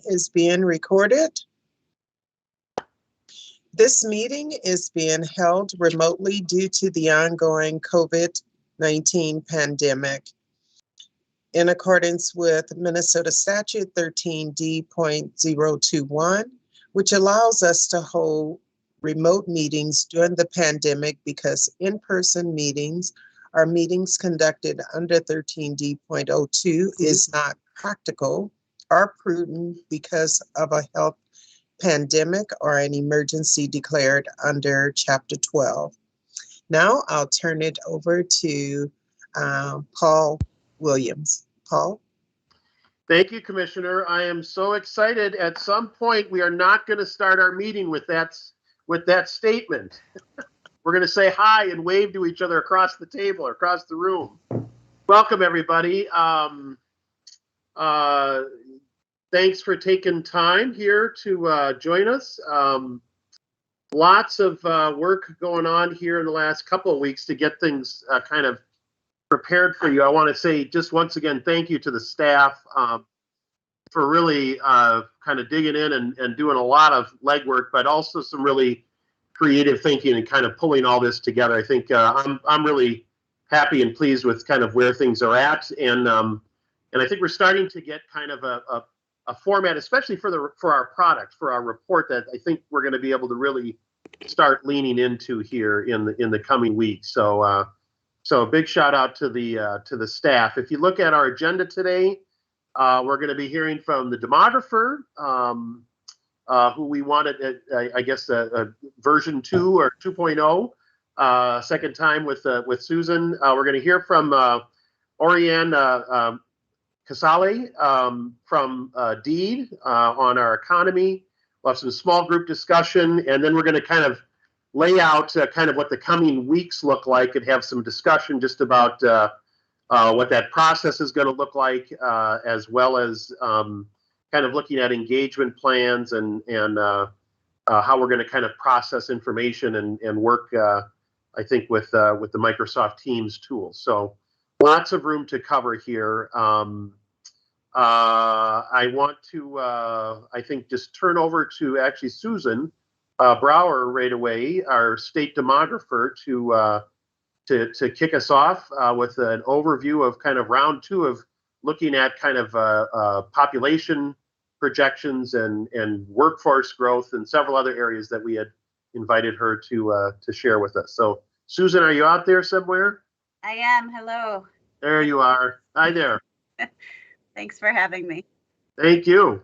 Is being recorded. This meeting is being held remotely due to the ongoing COVID-19 pandemic. In accordance with Minnesota Statute 13D.021, which allows us to hold remote meetings during the pandemic because in-person meetings or meetings conducted under 13D.02 is not practical or prudent because of a health pandemic or an emergency declared under Chapter 12. Now I'll turn it over to Paul Williams. Paul? Thank you, Commissioner. I am so excited. At some point, we are not going to start our meeting with that statement. We're going to say hi and wave to each other across the table or across the room. Welcome, everybody. Thanks for taking time here to join us. Lots of work going on here in the last couple of weeks to get things kind of prepared for you. I want to say just once again, thank you to the staff for really kind of digging in and doing a lot of legwork, but also some really creative thinking and kind of pulling all this together. I think I'm really happy and pleased with kind of where things are at, and I think we're starting to get kind of a format, especially for our product, for our report, that I think we're going to be able to really start leaning into here in the coming weeks. So a big shout out to the staff. If you look at our agenda today, we're going to be hearing from the demographer, who we wanted, I guess, version 2 or 2.0, second time with Susan. We're going to hear from Oriane Casale from DEED on our economy. We'll have some small group discussion, and then we're going to kind of lay out kind of what the coming weeks look like and have some discussion just about what that process is going to look like, as well as kind of looking at engagement plans and how we're going to kind of process information and work, I think, with the Microsoft Teams tools. So lots of room to cover here. I want to, I think, just turn over to actually Susan Brower right away, our state demographer, to kick us off with an overview of kind of round 2 of looking at kind of population projections and workforce growth and several other areas that we had invited her to share with us. So, Susan, are you out there somewhere? I am. Hello. There you are. Hi there. Thanks for having me. Thank you.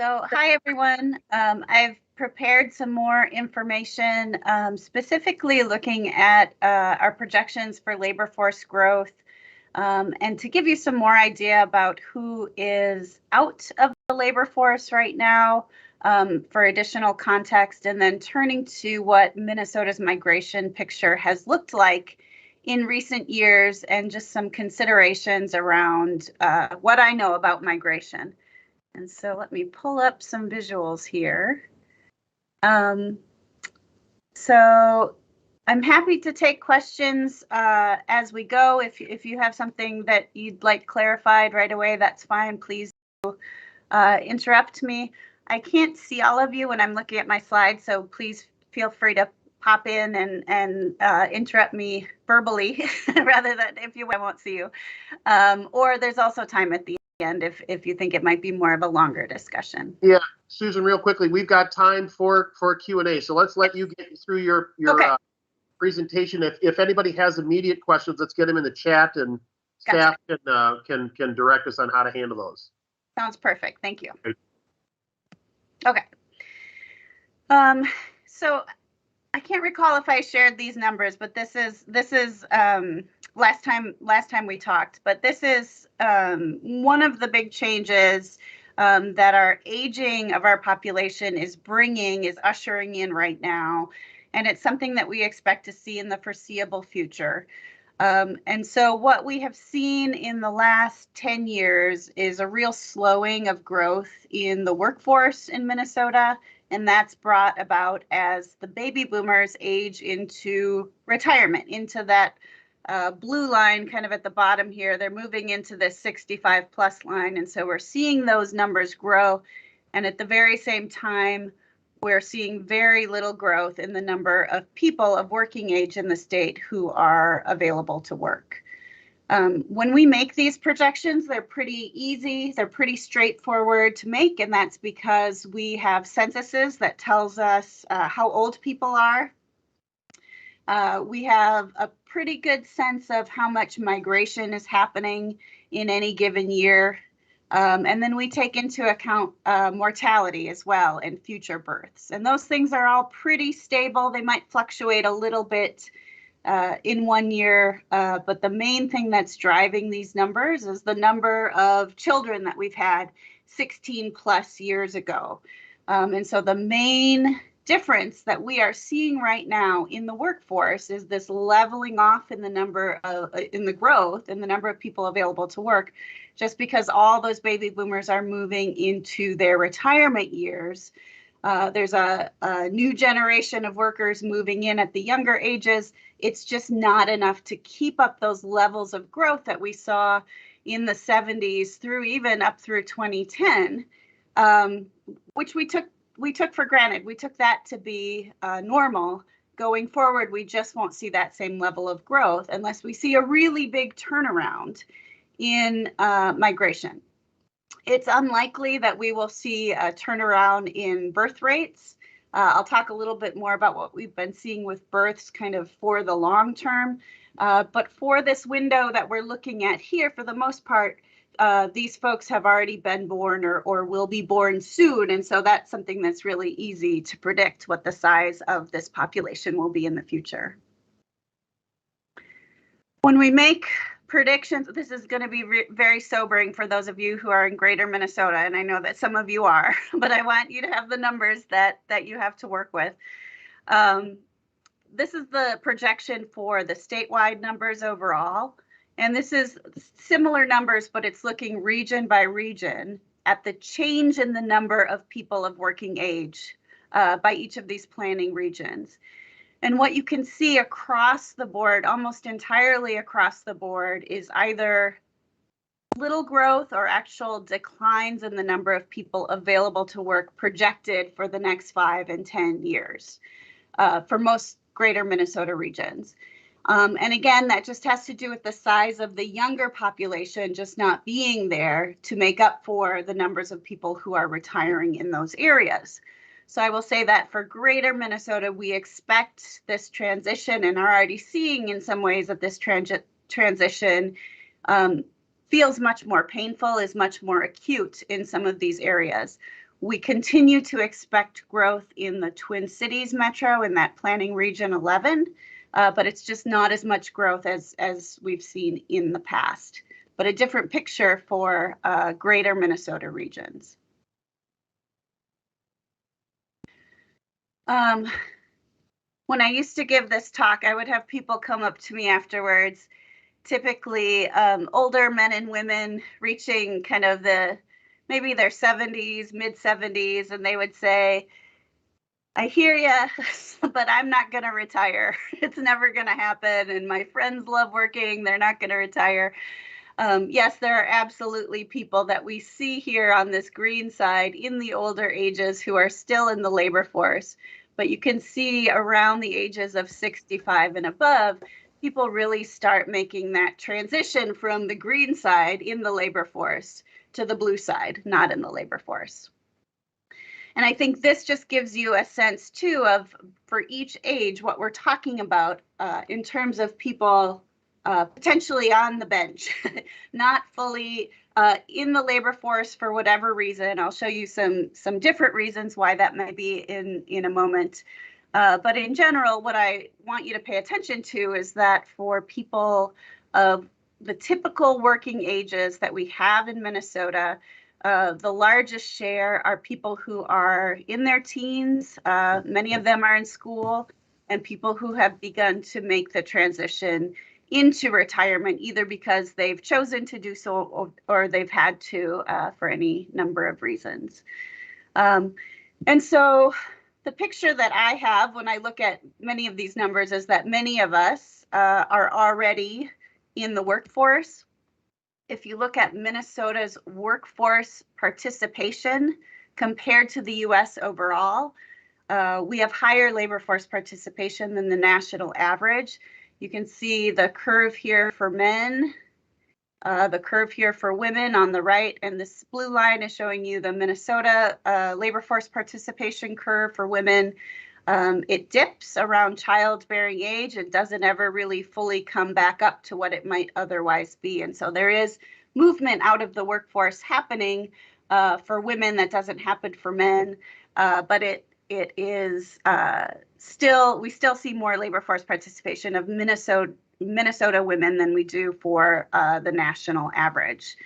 So, hi, everyone. I've prepared some more information, specifically looking at our projections for labor force growth, and to give you some more idea about who is out of the labor force right now, for additional context, and then turning to what Minnesota's migration picture has looked like in recent years, and just some considerations around what I know about migration. And so let me pull up some visuals here. So I'm happy to take questions as we go. If you have something that you'd like clarified right away, that's fine. Please interrupt me. I can't see all of you when I'm looking at my slides, so please feel free to pop in and interrupt me verbally rather than if you, I won't see you. Or there's also time at the end if you think it might be more of a longer discussion. Yeah, Susan, real quickly, we've got time for Q&A, so let's let you get through your okay. Presentation. If anybody has immediate questions, let's get them in the chat, and staff gotcha. can direct us on how to handle those. Sounds perfect. Thank you. Okay. So I can't recall if I shared these numbers, but this is last time we talked, but this is one of the big changes that our aging of our population is ushering in right now. And it's something that we expect to see in the foreseeable future. And so what we have seen in the last 10 years is a real slowing of growth in the workforce in Minnesota. And that's brought about as the baby boomers age into retirement, into that blue line kind of at the bottom here, they're moving into this 65 plus line. And so we're seeing those numbers grow. And at the very same time, we're seeing very little growth in the number of people of working age in the state who are available to work. When we make these projections, they're pretty easy, they're pretty straightforward to make, and that's because we have censuses that tells us how old people are. We have a pretty good sense of how much migration is happening in any given year. And then we take into account mortality as well and future births. And those things are all pretty stable. They might fluctuate a little bit in one year, but the main thing that's driving these numbers is the number of children that we've had 16 plus years ago. And so the main difference that we are seeing right now in the workforce is this leveling off in the number of in the growth and the number of people available to work, just because all those baby boomers are moving into their retirement years. There's a new generation of workers moving in at the younger ages. It's just not enough to keep up those levels of growth that we saw in the 70s through even up through 2010, which we took for granted. We took that to be normal. Going forward, we just won't see that same level of growth unless we see a really big turnaround in migration. It's unlikely that we will see a turnaround in birth rates. I'll talk a little bit more about what we've been seeing with births kind of for the long term. But for this window that we're looking at here, for the most part, these folks have already been born or will be born soon. And so that's something that's really easy to predict what the size of this population will be in the future. When we make predictions, this is going to be very sobering for those of you who are in Greater Minnesota, and I know that some of you are, but I want you to have the numbers that you have to work with. This is the projection for the statewide numbers overall, and this is similar numbers, but it's looking region by region at the change in the number of people of working age by each of these planning regions. And what you can see across the board, almost entirely across the board, is either little growth or actual declines in the number of people available to work projected for the next 5 and 10 years for most Greater Minnesota regions. And again, that just has to do with the size of the younger population just not being there to make up for the numbers of people who are retiring in those areas. So I will say that for Greater Minnesota, we expect this transition and are already seeing in some ways that this transition feels much more painful, is much more acute in some of these areas. We continue to expect growth in the Twin Cities metro in that planning region 11, but it's just not as much growth as we've seen in the past, but a different picture for Greater Minnesota regions. When I used to give this talk, I would have people come up to me afterwards, typically older men and women reaching kind of maybe their 70s, mid 70s, and they would say, I hear ya, but I'm not going to retire. It's never going to happen. And my friends love working. They're not going to retire. Yes, there are absolutely people that we see here on this green side in the older ages who are still in the labor force. But you can see around the ages of 65 and above, people really start making that transition from the green side in the labor force to the blue side, not in the labor force. And I think this just gives you a sense too of, for each age, what we're talking about in terms of people potentially on the bench, not fully in the labor force for whatever reason. I'll show you some different reasons why that might be in a moment. But in general, what I want you to pay attention to is that for people of the typical working ages that we have in Minnesota, the largest share are people who are in their teens. Many of them are in school, and people who have begun to make the transition into retirement, either because they've chosen to do so or they've had to for any number of reasons. And so the picture that I have when I look at many of these numbers is that many of us are already in the workforce. If you look at Minnesota's workforce participation compared to the US overall, we have higher labor force participation than the national average. You can see the curve here for men, the curve here for women on the right, and this blue line is showing you the Minnesota labor force participation curve for women. It dips around childbearing age and doesn't ever really fully come back up to what it might otherwise be. And so there is movement out of the workforce happening for women that doesn't happen for men, but it is we still see more labor force participation of Minnesota women than we do for the national average.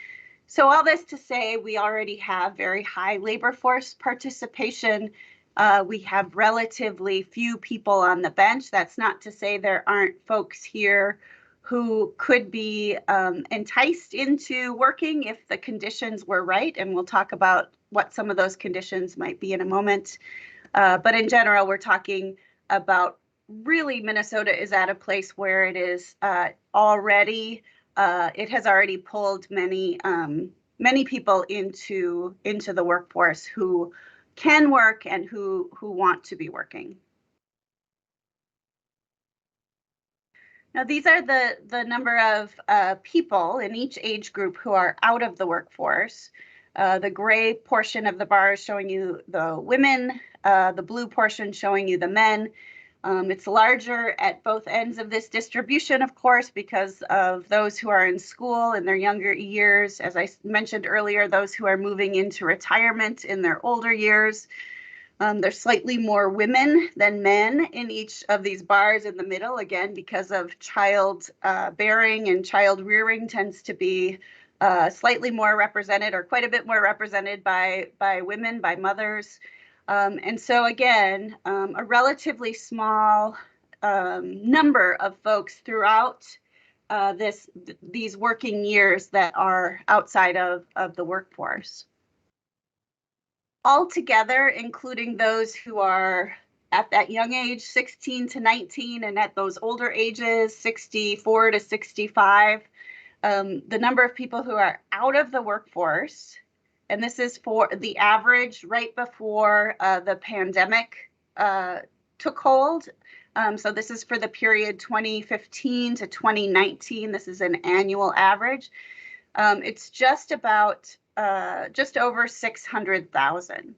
So all this to say, we already have very high labor force participation. We have relatively few people on the bench. That's not to say there aren't folks here who could be enticed into working if the conditions were right. And we'll talk about what some of those conditions might be in a moment. But in general, we're talking about really Minnesota is at a place where it is already, it has already pulled many people into the workforce who can work and who want to be working. Now, these are the number of people in each age group who are out of the workforce. The gray portion of the bar is showing you the women, the blue portion showing you the men. It's larger at both ends of this distribution, of course, because of those who are in school in their younger years. As I mentioned earlier, those who are moving into retirement in their older years. There's slightly more women than men in each of these bars in the middle, again, because of child bearing and child rearing tends to be slightly more represented or quite a bit more represented by women, by mothers. And so again, a relatively small number of folks throughout these working years that are outside of the workforce. Altogether, including those who are at that young age, 16 to 19, and at those older ages, 64 to 65, the number of people who are out of the workforce, and this is for the average right before the pandemic took hold. So this is for the period 2015 to 2019. This is an annual average. It's just over 600,000.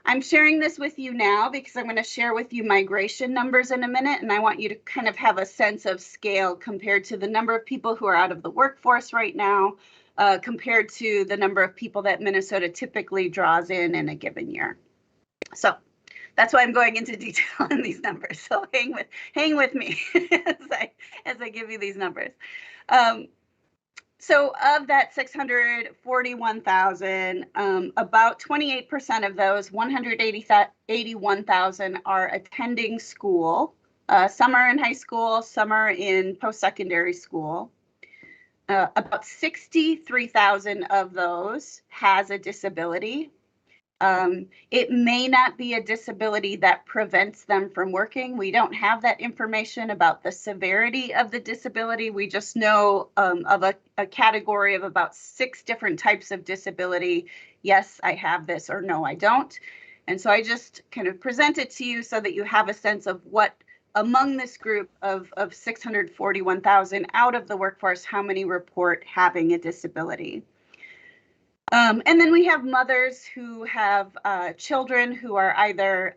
I'm sharing this with you now because I'm going to share with you migration numbers in a minute, and I want you to kind of have a sense of scale compared to the number of people who are out of the workforce right now, compared to the number of people that Minnesota typically draws in a given year. So that's why I'm going into detail in these numbers. So hang with me as I give you these numbers. So of that 641,000, about 28% of those, 181,000 are attending school. Some are in high school, some are in post-secondary school. About 63,000 of those has a disability. It may not be a disability that prevents them from working. We don't have that information about the severity of the disability. We just know of a category of about 6 different types of disability. Yes, I have this, or no, I don't. And so I just kind of present it to you so that you have a sense of what among this group of 641,000 out of the workforce, how many report having a disability. And then we have mothers who have children who are either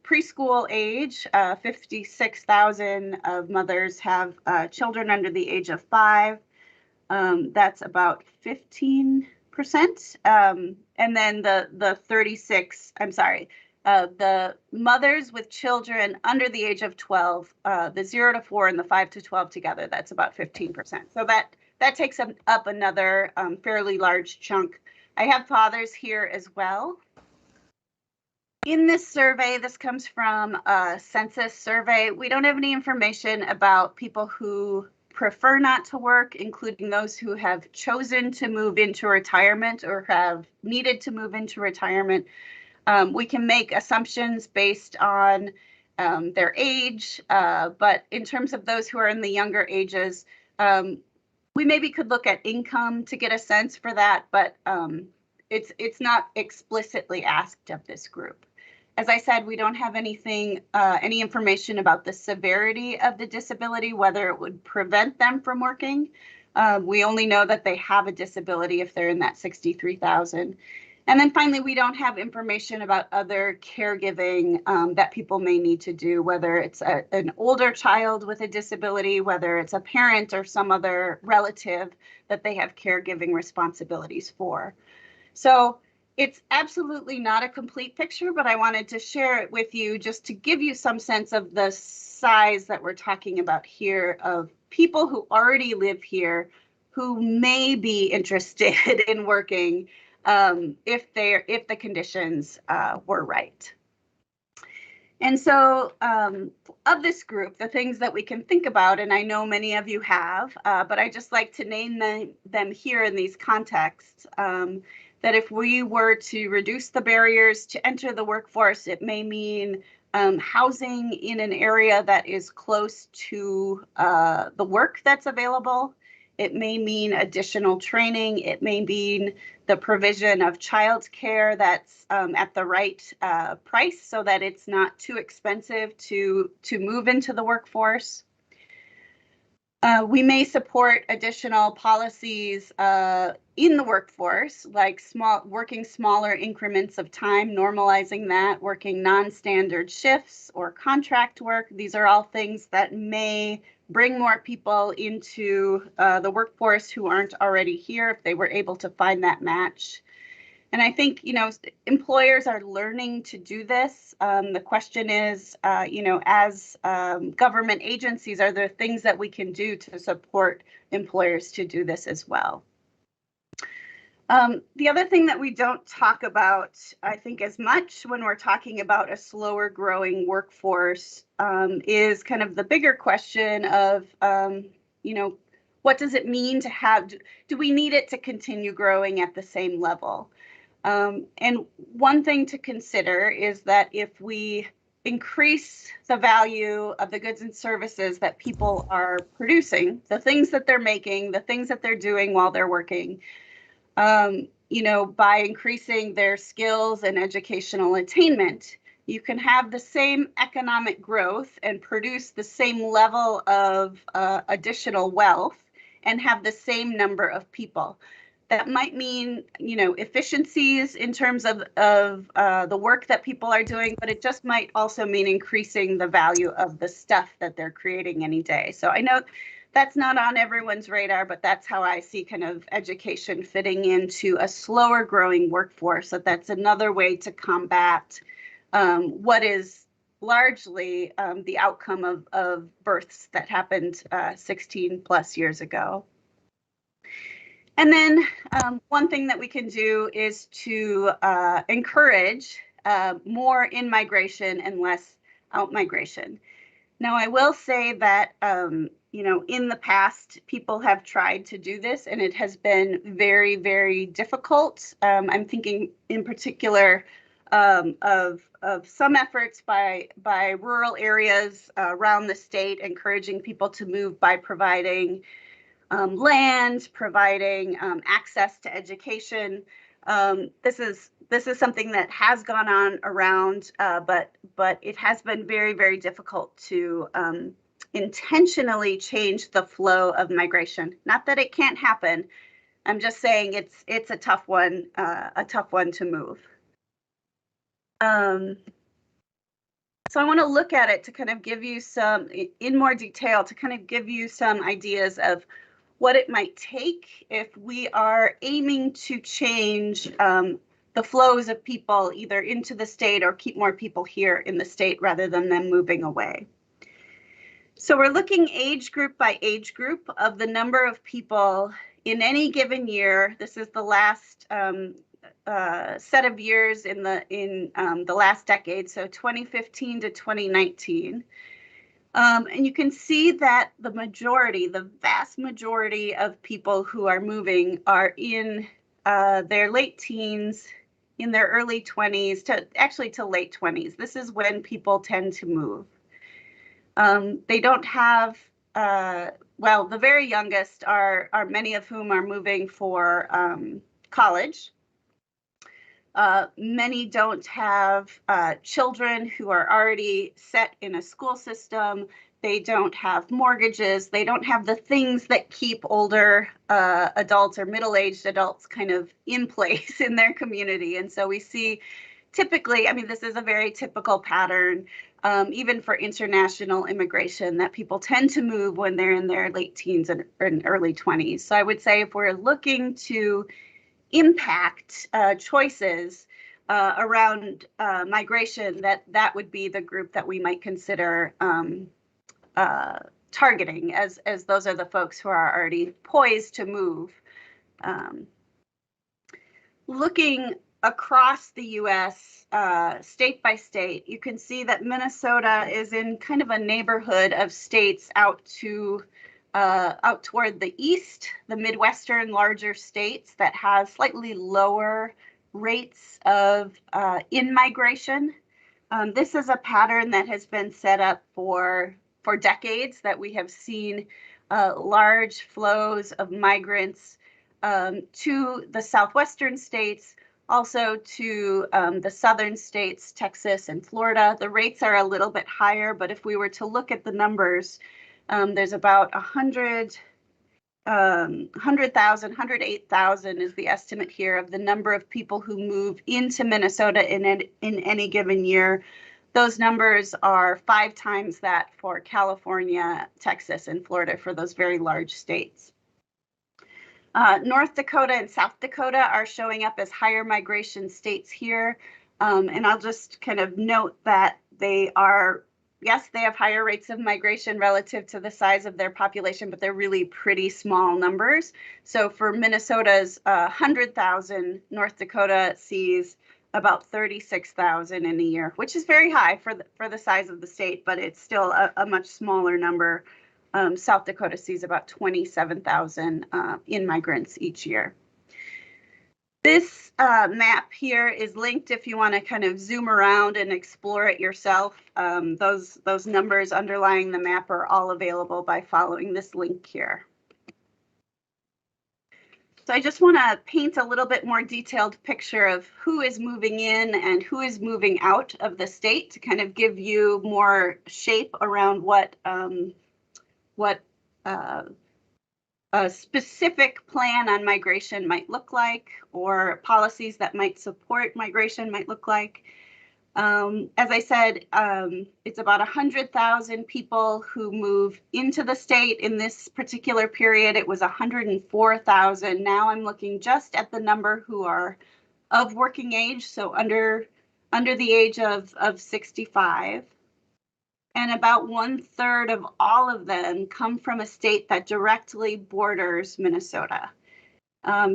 preschool age. 56,000 of mothers have children under the age of 5. That's about 15%. And then the 36, I'm sorry, the mothers with children under the age of 12, the 0 to 4 and the 5 to 12 together, that's about 15%. So that takes up another fairly large chunk. I have fathers here as well. In this survey, this comes from a census survey. We don't have any information about people who prefer not to work, including those who have chosen to move into retirement or have needed to move into retirement. We can make assumptions based on their age, but in terms of those who are in the younger ages, we maybe could look at income to get a sense for that, but it's not explicitly asked of this group. As I said, we don't have anything, any information about the severity of the disability, whether it would prevent them from working. We only know that they have a disability if they're in that 63,000. And then finally, we don't have information about other caregiving that people may need to do, whether it's an older child with a disability, whether it's a parent or some other relative that they have caregiving responsibilities for. So it's absolutely not a complete picture, but I wanted to share it with you just to give you some sense of the size that we're talking about here of people who already live here who may be interested in working if the conditions were right. And so of this group, the things that we can think about, and I know many of you have, but I just like to name them here in these contexts, that if we were to reduce the barriers to enter the workforce, it may mean housing in an area that is close to the work that's available. It may mean additional training. It may mean the provision of childcare that's at the right price so that it's not too expensive to move into the workforce. We may support additional policies in the workforce, like working smaller increments of time, normalizing that, working non-standard shifts or contract work. These are all things that may bring more people into the workforce who aren't already here if they were able to find that match. And I think, employers are learning to do this. The question is, as government agencies, are there things that we can do to support employers to do this as well? The other thing that we don't talk about, I think, as much when we're talking about a slower growing workforce is kind of the bigger question of, what does it mean to have, do we need it to continue growing at the same level? And one thing to consider is that if we increase the value of the goods and services that people are producing, the things that they're making, the things that they're doing while they're working, by increasing their skills and educational attainment, you can have the same economic growth and produce the same level of additional wealth and have the same number of people. That might mean, efficiencies in terms of the work that people are doing, but it just might also mean increasing the value of the stuff that they're creating any day. So I know that's not on everyone's radar, but that's how I see kind of education fitting into a slower growing workforce. So that's another way to combat what is largely the outcome of births that happened 16 plus years ago. And then one thing that we can do is to encourage more in-migration and less out-migration. Now, I will say that, in the past, people have tried to do this, and it has been very, very difficult. I'm thinking in particular of some efforts by rural areas around the state, encouraging people to move by providing land, providing access to education. This is something that has gone on around, but it has been very, very difficult to intentionally change the flow of migration. Not that it can't happen. I'm just saying it's a tough one to move. So I want to look at it to kind of give you some, in more detail, to kind of give you some ideas of what it might take if we are aiming to change the flows of people either into the state or keep more people here in the state rather than them moving away. So we're looking age group by age group of the number of people in any given year. This is the last set of years in the last decade, so 2015 to 2019. And you can see that the vast majority of people who are moving are in their late teens in their early 20s to late 20s. This is when people tend to move. They don't have, well, the very youngest are many of whom are moving for college. Many don't have children who are already set in a school system. They don't have mortgages. They don't have the things that keep older adults or middle-aged adults kind of in place in their community. And so we see typically, I mean, this is a very typical pattern, even for international immigration, that people tend to move when they're in their late teens and early 20s. So I would say if we're looking to impact choices around migration, that would be the group that we might consider targeting, as those are the folks who are already poised to move. Looking across the U.S., state by state, you can see that Minnesota is in kind of a neighborhood of states out toward the east, the Midwestern larger states that have slightly lower rates of in-migration. This is a pattern that has been set up for decades, that we have seen large flows of migrants to the southwestern states, also to the southern states, Texas and Florida. The rates are a little bit higher, but if we were to look at the numbers, there's about 108,000 is the estimate here of the number of people who move into Minnesota in any given year. Those numbers are 5 times that for California, Texas, and Florida, for those very large states. North Dakota and South Dakota are showing up as higher migration states here. And I'll just kind of note that they are, yes, they have higher rates of migration relative to the size of their population, but they're really pretty small numbers. So for Minnesota's 100,000, North Dakota sees about 36,000 in a year, which is very high for the size of the state, but it's still a much smaller number. South Dakota sees about 27,000 immigrants each year. This map here is linked if you want to kind of zoom around and explore it yourself. Those numbers underlying the map are all available by following this link here. So I just want to paint a little bit more detailed picture of who is moving in and who is moving out of the state to kind of give you more shape around what a specific plan on migration might look like, or policies that might support migration might look like. As I said, it's about 100,000 people who move into the state. In this particular period, it was 104,000. Now I'm looking just at the number who are of working age, so under the age of 65. And about 1/3 of all of them come from a state that directly borders Minnesota.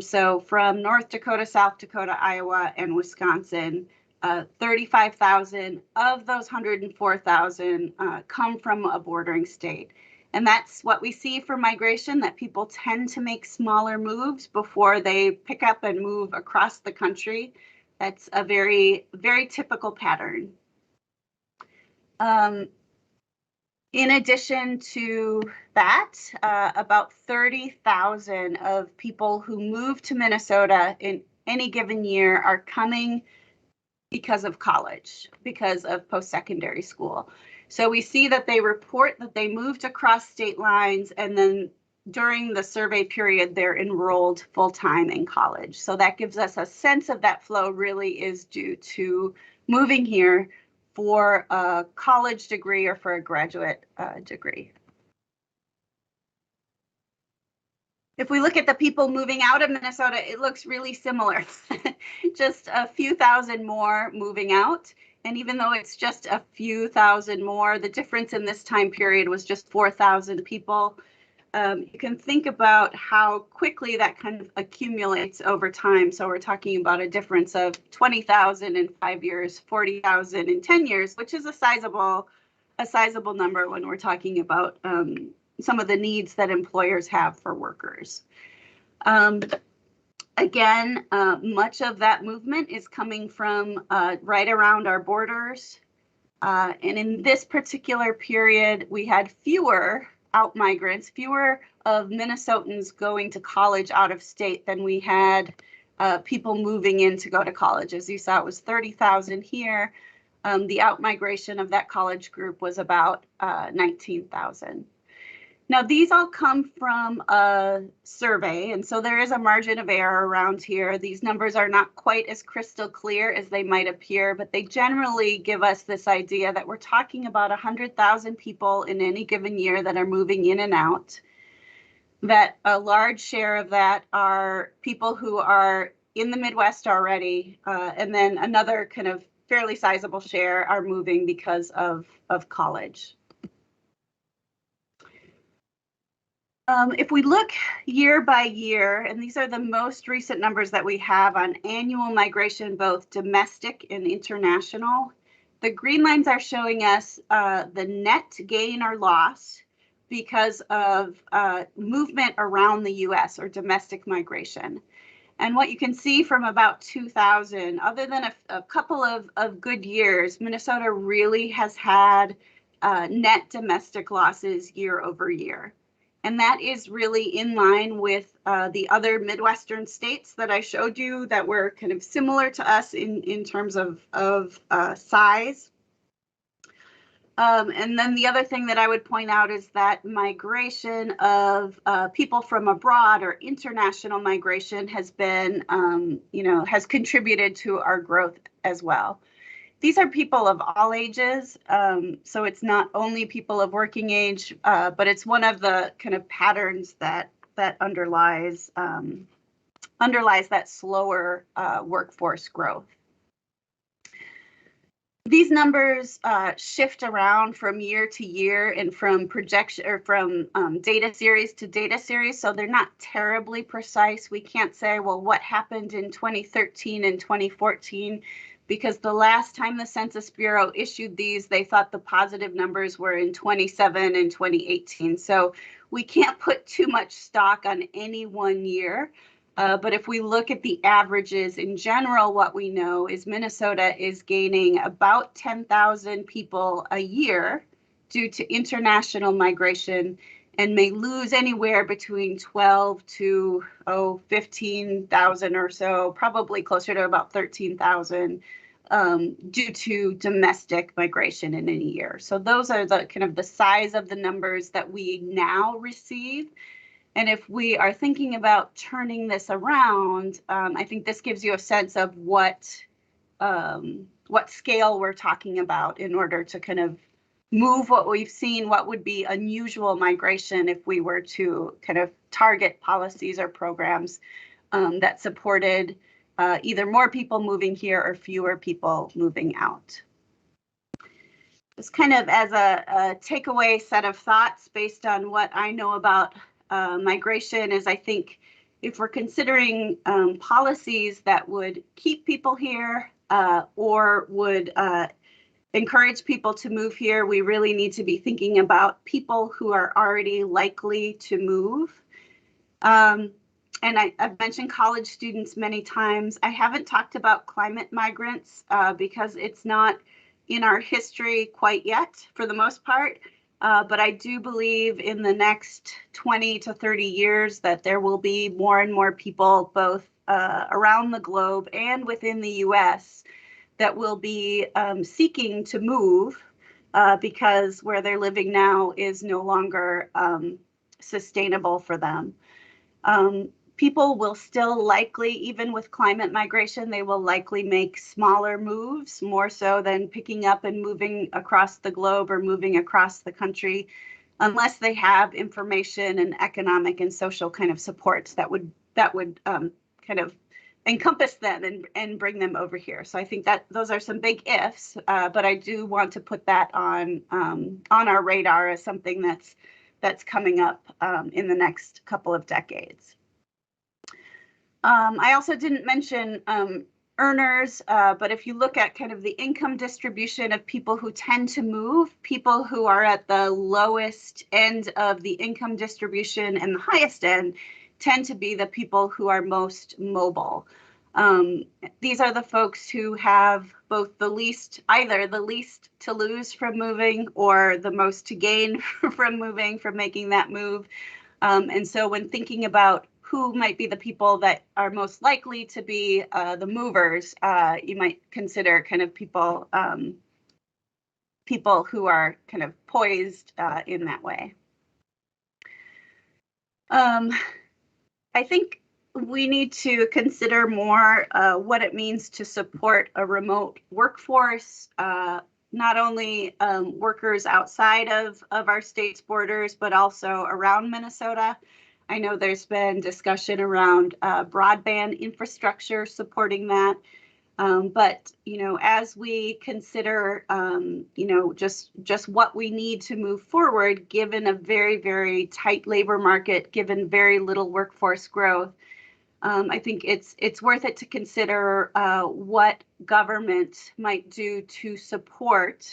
So from North Dakota, South Dakota, Iowa, and Wisconsin, 35,000 of those 104,000 come from a bordering state. And that's what we see for migration, that people tend to make smaller moves before they pick up and move across the country. That's a very, very typical pattern. In addition to that, about 30,000 of people who move to Minnesota in any given year are coming because of college, because of post-secondary school. So we see that they report that they moved across state lines, and then during the survey period, they're enrolled full-time in college. So that gives us a sense of that flow really is due to moving here for a college degree or for a graduate degree. If we look at the people moving out of Minnesota, it looks really similar. Just a few thousand more moving out. And even though it's just a few thousand more, the difference in this time period was just 4,000 people. You can think about how quickly that kind of accumulates over time. So we're talking about a difference of 20,000 in 5 years, 40,000 in 10 years, which is a sizable number when we're talking about some of the needs that employers have for workers. Again, much of that movement is coming from right around our borders. And in this particular period, we had fewer out migrants, fewer of Minnesotans going to college out of state than we had people moving in to go to college. As you saw, it was 30,000 here. The out migration of that college group was about 19,000. Now, these all come from a survey, and so there is a margin of error around here. These numbers are not quite as crystal clear as they might appear, but they generally give us this idea that we're talking about 100,000 people in any given year that are moving in and out, that a large share of that are people who are in the Midwest already, and then another kind of fairly sizable share are moving because of college. If we look year by year, and these are the most recent numbers that we have on annual migration, both domestic and international, the green lines are showing us the net gain or loss because of movement around the US or domestic migration. And what you can see from about 2000, other than a couple of good years, Minnesota really has had net domestic losses year over year. And that is really in line with the other Midwestern states that I showed you that were kind of similar to us in terms of size. And then the other thing that I would point out is that migration of people from abroad or international migration has been, has contributed to our growth as well. These are people of all ages, so it's not only people of working age, but it's one of the kind of patterns that underlies that slower workforce growth. These numbers shift around from year to year and from projection or from data series to data series, so they're not terribly precise. We can't say, well, what happened in 2013 and 2014? Because the last time the Census Bureau issued these, they thought the positive numbers were in 27 and 2018. So we can't put too much stock on any one year. But if we look at the averages in general, what we know is Minnesota is gaining about 10,000 people a year due to international migration and may lose anywhere between 12 to 15,000 or so, probably closer to about 13,000 due to domestic migration in a year. So those are the kind of the size of the numbers that we now receive. And if we are thinking about turning this around, I think this gives you a sense of what scale we're talking about in order to kind of move what we've seen, what would be unusual migration if we were to kind of target policies or programs that supported either more people moving here or fewer people moving out. Just kind of as a takeaway set of thoughts based on what I know about migration is I think if we're considering policies that would keep people here or would encourage people to move here, we really need to be thinking about people who are already likely to move. And I've mentioned college students many times. I haven't talked about climate migrants because it's not in our history quite yet for the most part. But I do believe in the next 20 to 30 years that there will be more and more people both around the globe and within the US that will be seeking to move because where they're living now is no longer sustainable for them. People will still likely, even with climate migration, they will likely make smaller moves, more so than picking up and moving across the globe or moving across the country, unless they have information and economic and social kind of supports that would kind of encompass them and bring them over here. So I think that those are some big ifs, but I do want to put that on our radar as something that's coming up in the next couple of decades. I also didn't mention earners, but if you look at kind of the income distribution of people who tend to move, people who are at the lowest end of the income distribution and the highest end tend to be the people who are most mobile. These are the folks who have both either the least to lose from moving or the most to gain from making that move. And so when thinking about who might be the people that are most likely to be the movers, you might consider kind of people who are kind of poised in that way. I think we need to consider more what it means to support a remote workforce, not only workers outside of our state's borders, but also around Minnesota. I know there's been discussion around broadband infrastructure supporting that. But, as we consider, just what we need to move forward, given a very, very tight labor market, given very little workforce growth, I think it's worth it to consider what government might do to support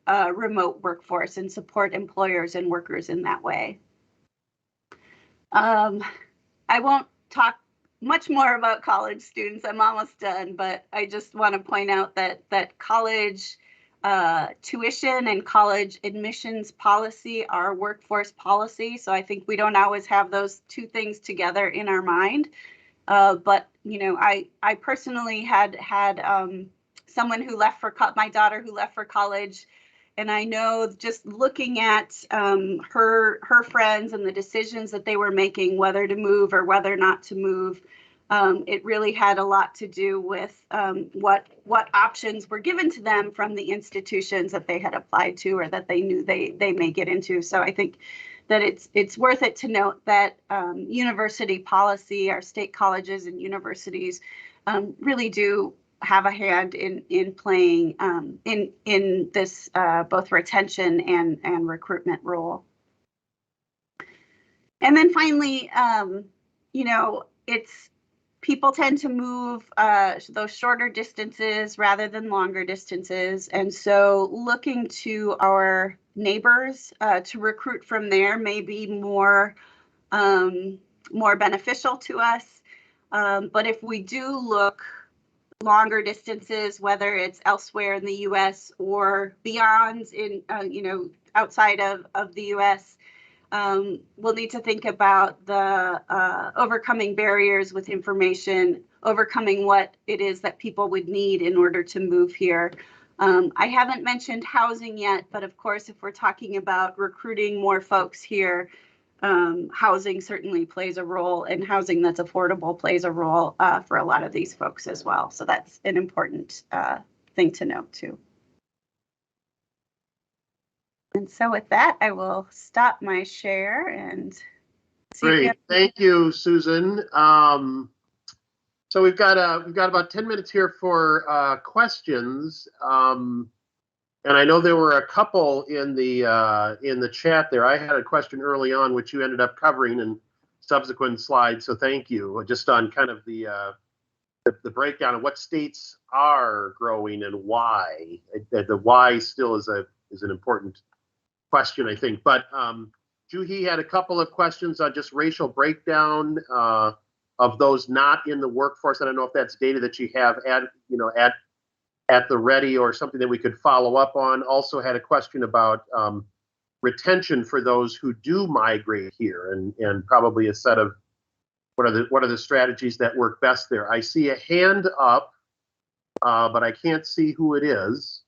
remote workforce and support employers and workers in that way. I won't talk much more about college students. I'm almost done, but I just want to point out that college tuition and college admissions policy are workforce policy. So I think we don't always have those two things together in our mind. But I personally had someone who left for my daughter who left for college. And I know just looking at her friends and the decisions that they were making, whether to move or whether not to move, it really had a lot to do with what options were given to them from the institutions that they had applied to or that they knew they may get into. So I think that it's worth it to note that university policy, our state colleges and universities really do have a hand in playing in this both retention and recruitment role. And then finally, it's people tend to move those shorter distances rather than longer distances. And so looking to our neighbors to recruit from there may be more beneficial to us. But if we do look longer distances, whether it's elsewhere in the U.S. or beyond outside of the U.S., we'll need to think about the overcoming barriers with information, overcoming what it is that people would need in order to move here. I haven't mentioned housing yet, but of course, if we're talking about recruiting more folks here, housing certainly plays a role, and housing that's affordable plays a role for a lot of these folks as well. So that's an important thing to note too. And so with that, I will stop my share and see. Great, thank you, Susan. So we've got about 10 minutes here for questions. And I know there were a couple in the chat there. I had a question early on, which you ended up covering in subsequent slides. So thank you. Just on kind of the breakdown of what states are growing and why. The why still is an important question, I think. But Juhi had a couple of questions on just racial breakdown of those not in the workforce. I don't know if that's data that you have at the ready or something that we could follow up on. Also had a question about retention for those who do migrate here, and probably a set of what are the strategies that work best there. I see a hand up, but I can't see who it is.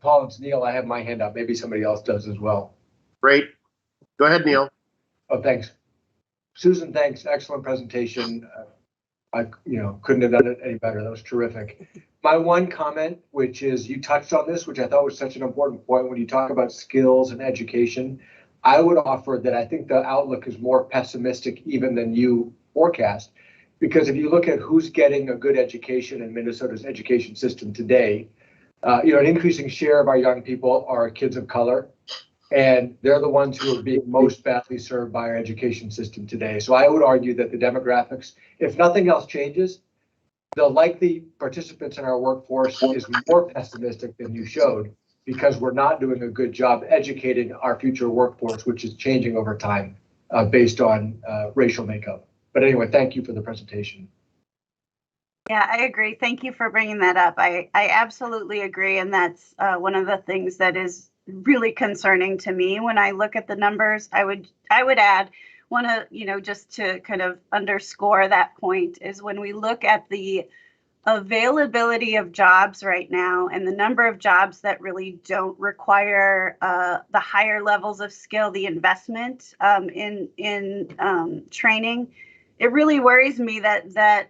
Paul, it's Neil. I have my hand up. Maybe somebody else does as well. Great. Go ahead, Neil. Oh, thanks. Susan, thanks. Excellent presentation. I couldn't have done it any better. That was terrific. My one comment, which is you touched on this, which I thought was such an important point when you talk about skills and education. I would offer that I think the outlook is more pessimistic even than you forecast, because if you look at who's getting a good education in Minnesota's education system today, an increasing share of our young people are kids of color, and they're the ones who are being most badly served by our education system today. So I would argue that the demographics, if nothing else changes, the likely participants in our workforce is more pessimistic than you showed, because we're not doing a good job educating our future workforce, which is changing over time. based on racial makeup. But anyway, thank you for the presentation. Yeah, I agree. Thank you for bringing that up. I absolutely agree. And that's one of the things that is really concerning to me when I look at the numbers. I would add just to kind of underscore that point is when we look at the availability of jobs right now and the number of jobs that really don't require the higher levels of skill, the investment in training, it really worries me that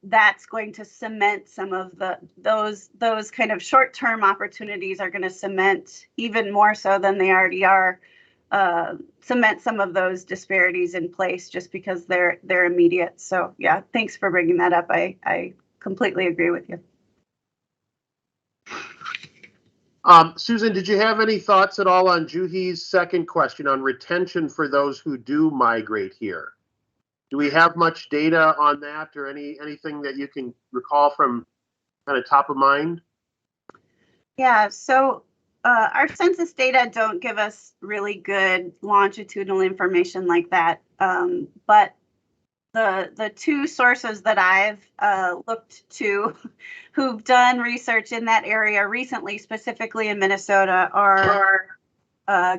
that's going to cement some of those kind of short-term opportunities are going to cement even more so than they already are, cement some of those disparities in place just because they're immediate. So yeah, thanks for bringing that up. I completely agree with you. Susan, did you have any thoughts at all on Juhi's second question on retention for those who do migrate here? Do we have much data on that or anything that you can recall from kind of top of mind? Yeah, so our census data don't give us really good longitudinal information like that. But the two sources that I've looked to who've done research in that area recently, specifically in Minnesota, are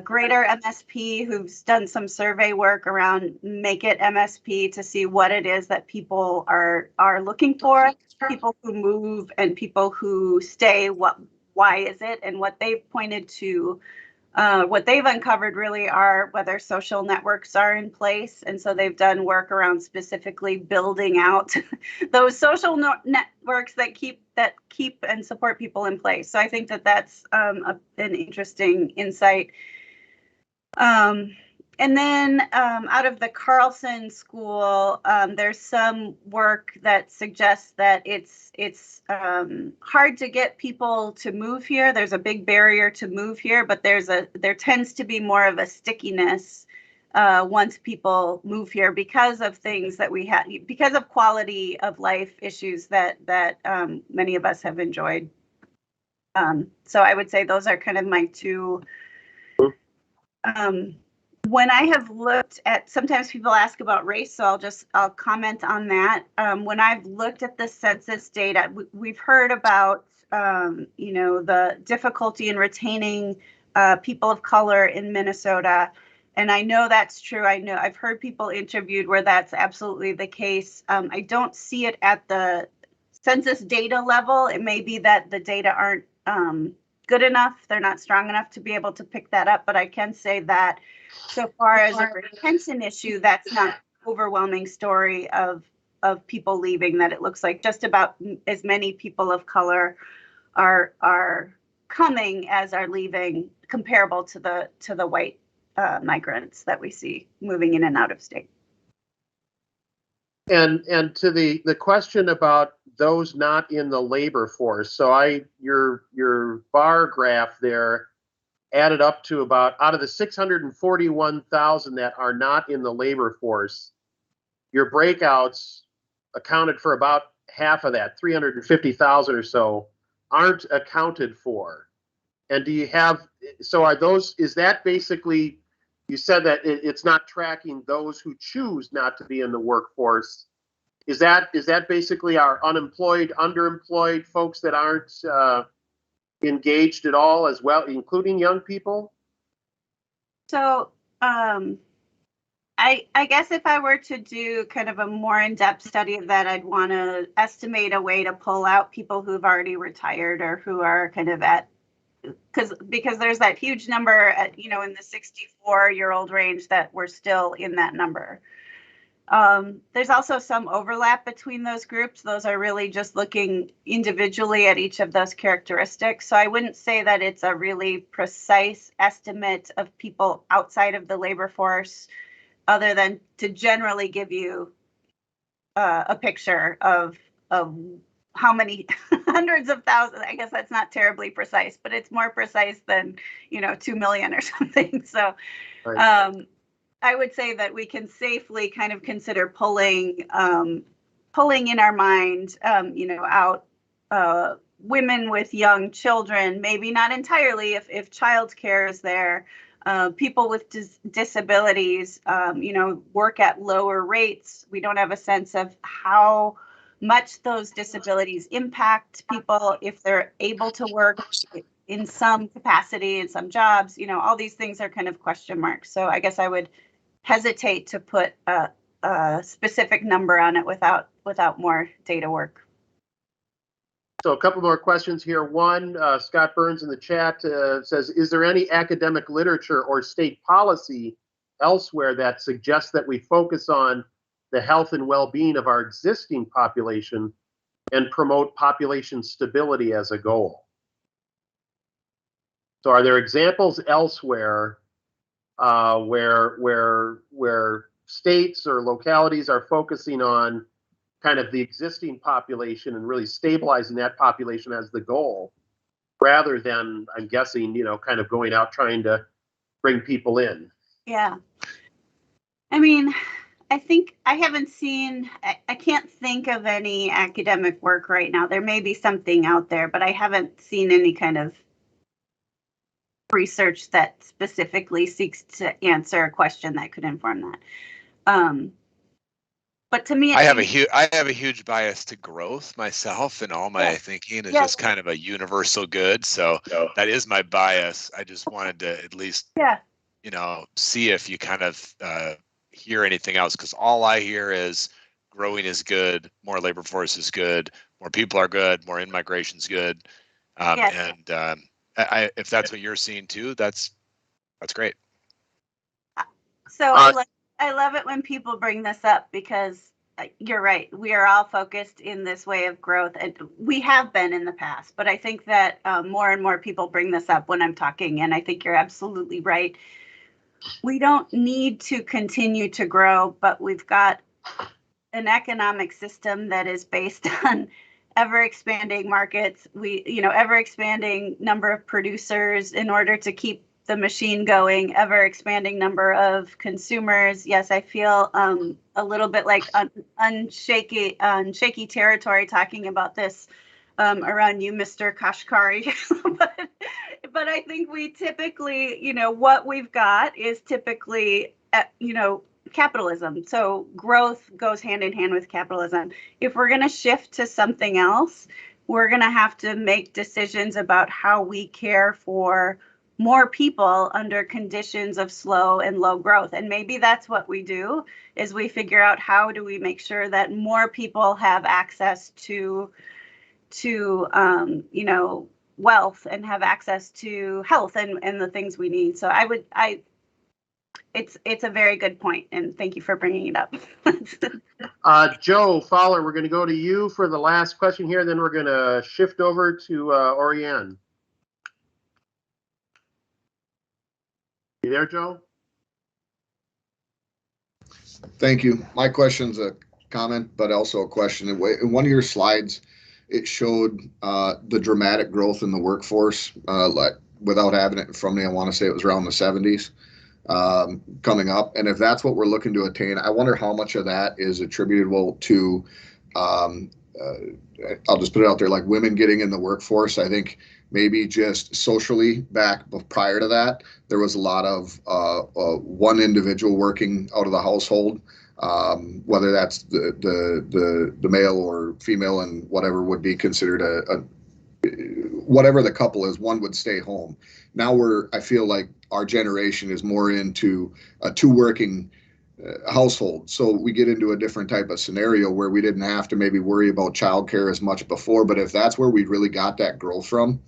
Greater MSP, who's done some survey work around Make It MSP to see what it is that people are looking for, people who move and people who stay, why is it, and what they've pointed to, what they've uncovered really are whether social networks are in place. And so they've done work around specifically building out those social networks that keep and support people in place. So I think that that's an interesting insight. And then out of the Carlson School, there's some work that suggests that it's hard to get people to move here. There's a big barrier to move here, but there tends to be more of a stickiness once people move here because of things that we have, because of quality of life issues that many of us have enjoyed. So I would say those are kind of my two. When I have looked at, sometimes people ask about race, so I'll comment on that. When I've looked at the census data, we've heard about, the difficulty in retaining people of color in Minnesota. And I know that's true. I know I've heard people interviewed where that's absolutely the case. I don't see it at the census data level. It may be that the data aren't good enough. They're not strong enough to be able to pick that up. But I can say that so far as a retention issue, that's not an overwhelming story of people leaving, that it looks like just about as many people of color are coming as are leaving, comparable to the white migrants that we see moving in and out of state. And to the question about those not in the labor force, so your bar graph there added up to about, out of the 641,000 that are not in the labor force, your breakouts accounted for about half of that, 350,000 or so aren't accounted for. And do you have, so are those, is that basically, you said that it's not tracking those who choose not to be in the workforce. Is that basically our unemployed, underemployed folks that aren't engaged at all as well, including young people? So I guess if I were to do kind of a more in-depth study of that, I'd want to estimate a way to pull out people who've already retired or who are kind of at, because there's that huge number at, in the 64-year-old range that we're still in that number. There's also some overlap between those groups. Those are really just looking individually at each of those characteristics. So I wouldn't say that it's a really precise estimate of people outside of the labor force, other than to generally give you a picture of how many hundreds of thousands. I guess that's not terribly precise, but it's more precise than 2 million or something. So right. I would say that we can safely kind of consider pulling in our mind, out women with young children, maybe not entirely if childcare is there, People with disabilities, work at lower rates. We don't have a sense of how much those disabilities impact people if they're able to work in some capacity in some jobs. All these things are kind of question marks. So I guess I would hesitate to put a specific number on it without more data work. So a couple more questions here. One, Scott Burns in the chat says, is there any academic literature or state policy elsewhere that suggests that we focus on the health and well-being of our existing population and promote population stability as a goal? So are there examples elsewhere where states or localities are focusing on kind of the existing population and really stabilizing that population as the goal, rather than, I'm guessing, kind of going out trying to bring people in? Yeah. I mean, I think I haven't seen, I can't think of any academic work right now. There may be something out there, but I haven't seen any kind of research that specifically seeks to answer a question that could inform that. But to me, I have a huge bias to growth myself, and all my thinking is just kind of a universal good. So that is my bias. I just wanted to at least, see if you kind of hear anything else, because all I hear is growing is good, more labor force is good, more people are good, more in-migration is good. And if that's what you're seeing too, that's great. So I love it when people bring this up, because you're right. We are all focused in this way of growth, and we have been in the past. But I think that more and more people bring this up when I'm talking, and I think you're absolutely right. We don't need to continue to grow, but we've got an economic system that is based on ever expanding markets. Ever expanding number of producers in order to keep the machine going, ever expanding number of consumers. Yes, I feel a little bit like on shaky territory talking about this around you, Mr. Kashkari. but I think we typically, what we've got is typically, capitalism. So growth goes hand in hand with capitalism. If we're going to shift to something else, we're going to have to make decisions about how we care for more people under conditions of slow and low growth. And maybe that's what we do, is we figure out how do we make sure that more people have access to wealth and have access to health and the things we need. So it's a very good point, and thank you for bringing it up. Joe Fowler, we're going to go to you for the last question here, then we're going to shift over to Oriane. You there, Joe? Thank you. My question's a comment, but also a question. In one of your slides, it showed the dramatic growth in the workforce. Without having it in front of me, I want to say it was around the 70s coming up. And if that's what we're looking to attain, I wonder how much of that is attributable to, I'll just put it out there, like women getting in the workforce. I think maybe just socially back prior to that, there was a lot of one individual working out of the household, whether that's the male or female, and whatever would be considered whatever the couple is, one would stay home. Now I feel like our generation is more into a two working household. So we get into a different type of scenario where we didn't have to maybe worry about childcare as much before. But if that's where we really got that growth from,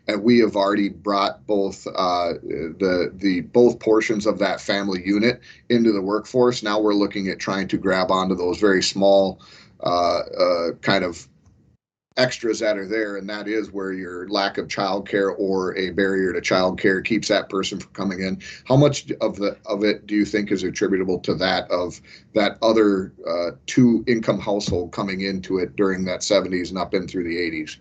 and we have already brought both both portions of that family unit into the workforce, now we're looking at trying to grab onto those very small kind of extras that are there, and that is where your lack of childcare or a barrier to childcare keeps that person from coming in. How much of it do you think is attributable to that other two income household coming into it during that 70s and up in through the 80s?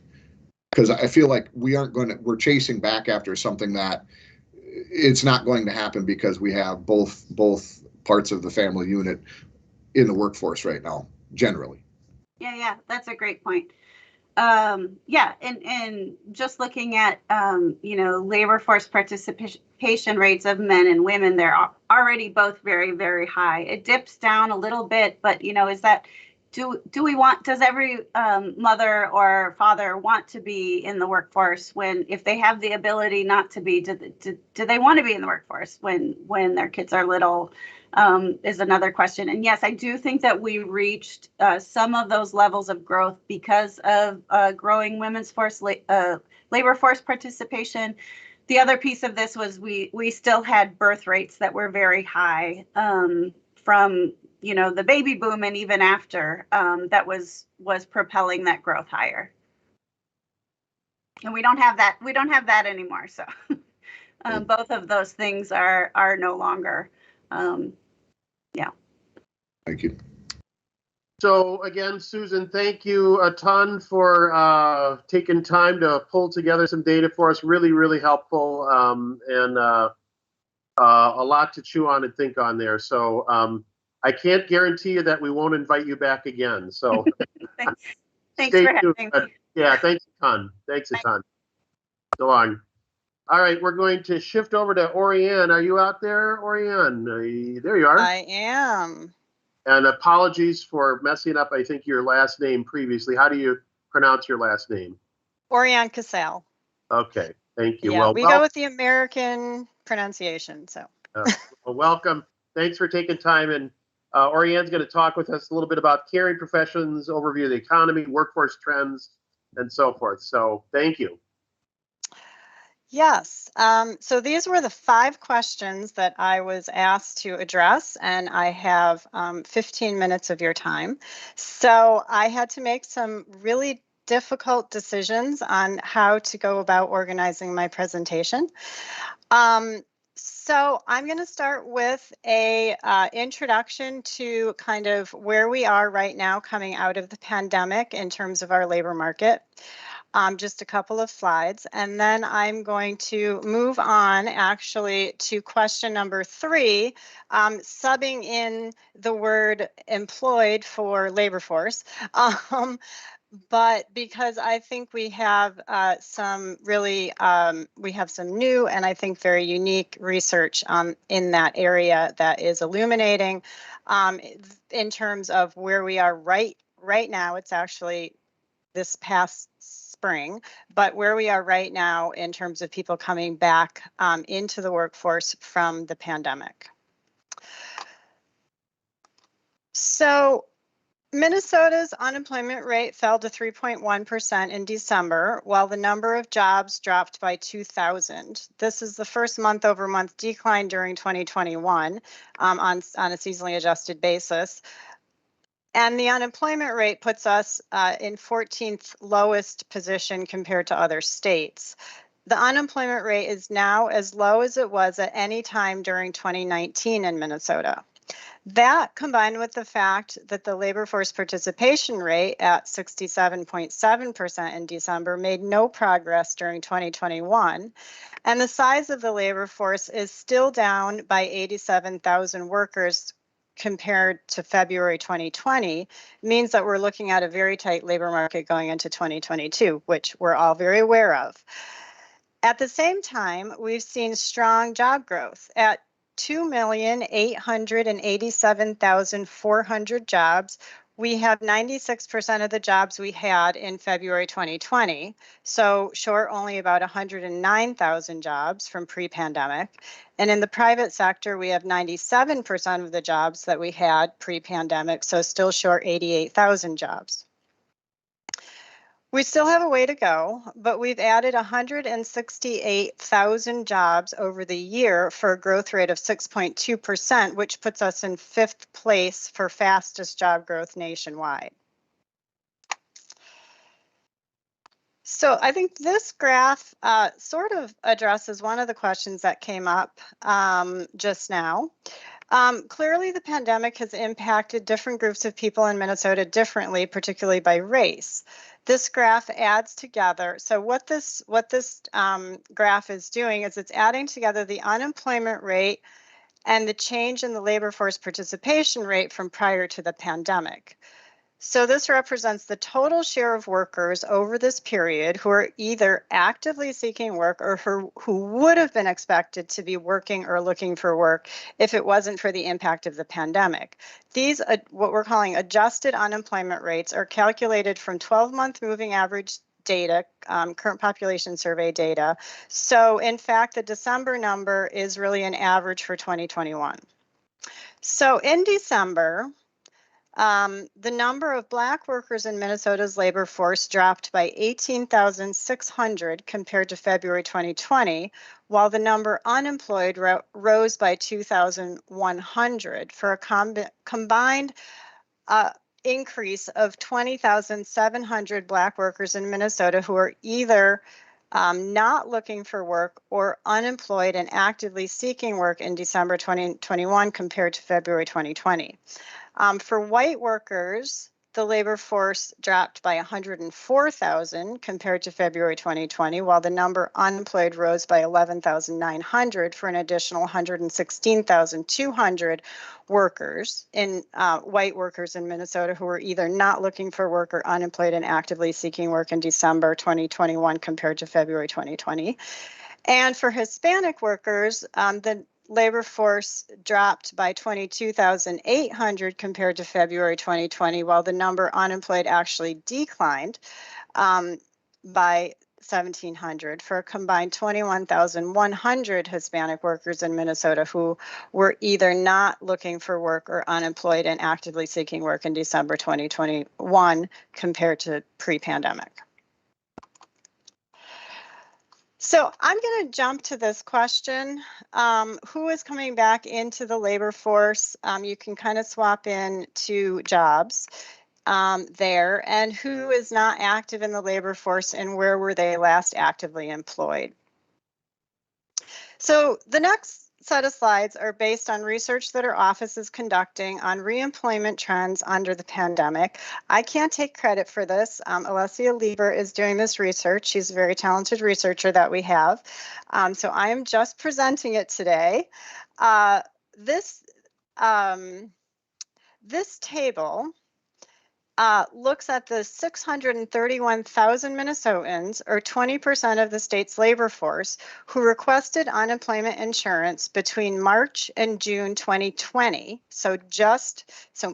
Because I feel like we're chasing back after something that it's not going to happen, because we have both parts of the family unit in the workforce right now, generally. Yeah, that's a great point. yeah, and just looking at, you know, labor force participation rates of men and women, they're already both very, very high. It dips down a little bit, but, you know, is that, does every mother or father want to be in the workforce if they have the ability not to be, do they want to be in the workforce when their kids are little? Is another question. And yes, I do think that we reached some of those levels of growth because of growing women's labor force participation. The other piece of this was we still had birth rates that were very high from, you know, the baby boom, and even after, that was propelling that growth higher. And we don't have that anymore. So both of those things are no longer. Yeah. Thank you. So again, Susan, thank you a ton for taking time to pull together some data for us. Really, really helpful, and a lot to chew on and think on there. So I can't guarantee you that we won't invite you back again. So thanks for having me. Yeah, thanks a ton. Thanks a ton. So on. All right, we're going to shift over to Orianne. Are you out there, Orianne? There you are. I am. And apologies for messing up, I think, your last name previously. How do you pronounce your last name? Orianne Cassell. Okay, thank you. Yeah, we go with the American pronunciation. So well, welcome. Thanks for taking time. And Orianne's going to talk with us a little bit about caring professions, overview of the economy, workforce trends, and so forth. So thank you. Yes. So these were the 5 questions that I was asked to address, and I have 15 minutes of your time. So I had to make some really difficult decisions on how to go about organizing my presentation. So I'm going to start with a introduction to kind of where we are right now coming out of the pandemic in terms of our labor market. Just a couple of slides, and then I'm going to move on actually to question number 3, subbing in the word employed for labor force. But because I think we have some really, we have some new and I think very unique research in that area that is illuminating in terms of where we are right now. It's actually this past spring, but where we are right now in terms of people coming back into the workforce from the pandemic. So Minnesota's unemployment rate fell to 3.1% in December, while the number of jobs dropped by 2,000. This is the first month-over-month decline during 2021 on a seasonally adjusted basis. And the unemployment rate puts us in 14th lowest position compared to other states. The unemployment rate is now as low as it was at any time during 2019 in Minnesota. That, combined with the fact that the labor force participation rate at 67.7% in December made no progress during 2021, and the size of the labor force is still down by 87,000 workers compared to February 2020, means that we're looking at a very tight labor market going into 2022, which we're all very aware of. At the same time, we've seen strong job growth at 2,887,400 jobs. We have 96% of the jobs we had in February 2020, so short only about 109,000 jobs from pre-pandemic. And in the private sector, we have 97% of the jobs that we had pre-pandemic, so still short 88,000 jobs. We still have a way to go, but we've added 168,000 jobs over the year for a growth rate of 6.2%, which puts us in 5th place for fastest job growth nationwide. So I think this graph sort of addresses one of the questions that came up just now. Clearly, the pandemic has impacted different groups of people in Minnesota differently, particularly by race. This graph adds together. So what this graph is doing is it's adding together the unemployment rate and the change in the labor force participation rate from prior to the pandemic. So this represents the total share of workers over this period who are either actively seeking work or who would have been expected to be working or looking for work if it wasn't for the impact of the pandemic. These, what we're calling adjusted unemployment rates, are calculated from 12-month moving average data, current population survey data. So in fact, the December number is really an average for 2021. So in December, the number of Black workers in Minnesota's labor force dropped by 18,600 compared to February 2020, while the number unemployed rose by 2,100 for a combined increase of 20,700 Black workers in Minnesota who are either not looking for work or unemployed and actively seeking work in December 2021 compared to February 2020. For white workers, the labor force dropped by 104,000 compared to February 2020, while the number unemployed rose by 11,900 for an additional 116,200 workers white workers in Minnesota who were either not looking for work or unemployed and actively seeking work in December 2021 compared to February 2020. And for Hispanic workers, the labor force dropped by 22,800 compared to February 2020, while the number unemployed actually declined by 1,700 for a combined 21,100 Hispanic workers in Minnesota who were either not looking for work or unemployed and actively seeking work in December 2021 compared to pre-pandemic. So I'm going to jump to this question. Who is coming back into the labor force? You can kind of swap in to jobs there, and who is not active in the labor force and where were they last actively employed? So the next set of slides are based on research that our office is conducting on reemployment trends under the pandemic. I can't take credit for this. Alessia Lieber is doing this research. She's a very talented researcher that we have. So I am just presenting it today. This table looks at the 631,000 Minnesotans, or 20% of the state's labor force, who requested unemployment insurance between March and June 2020. So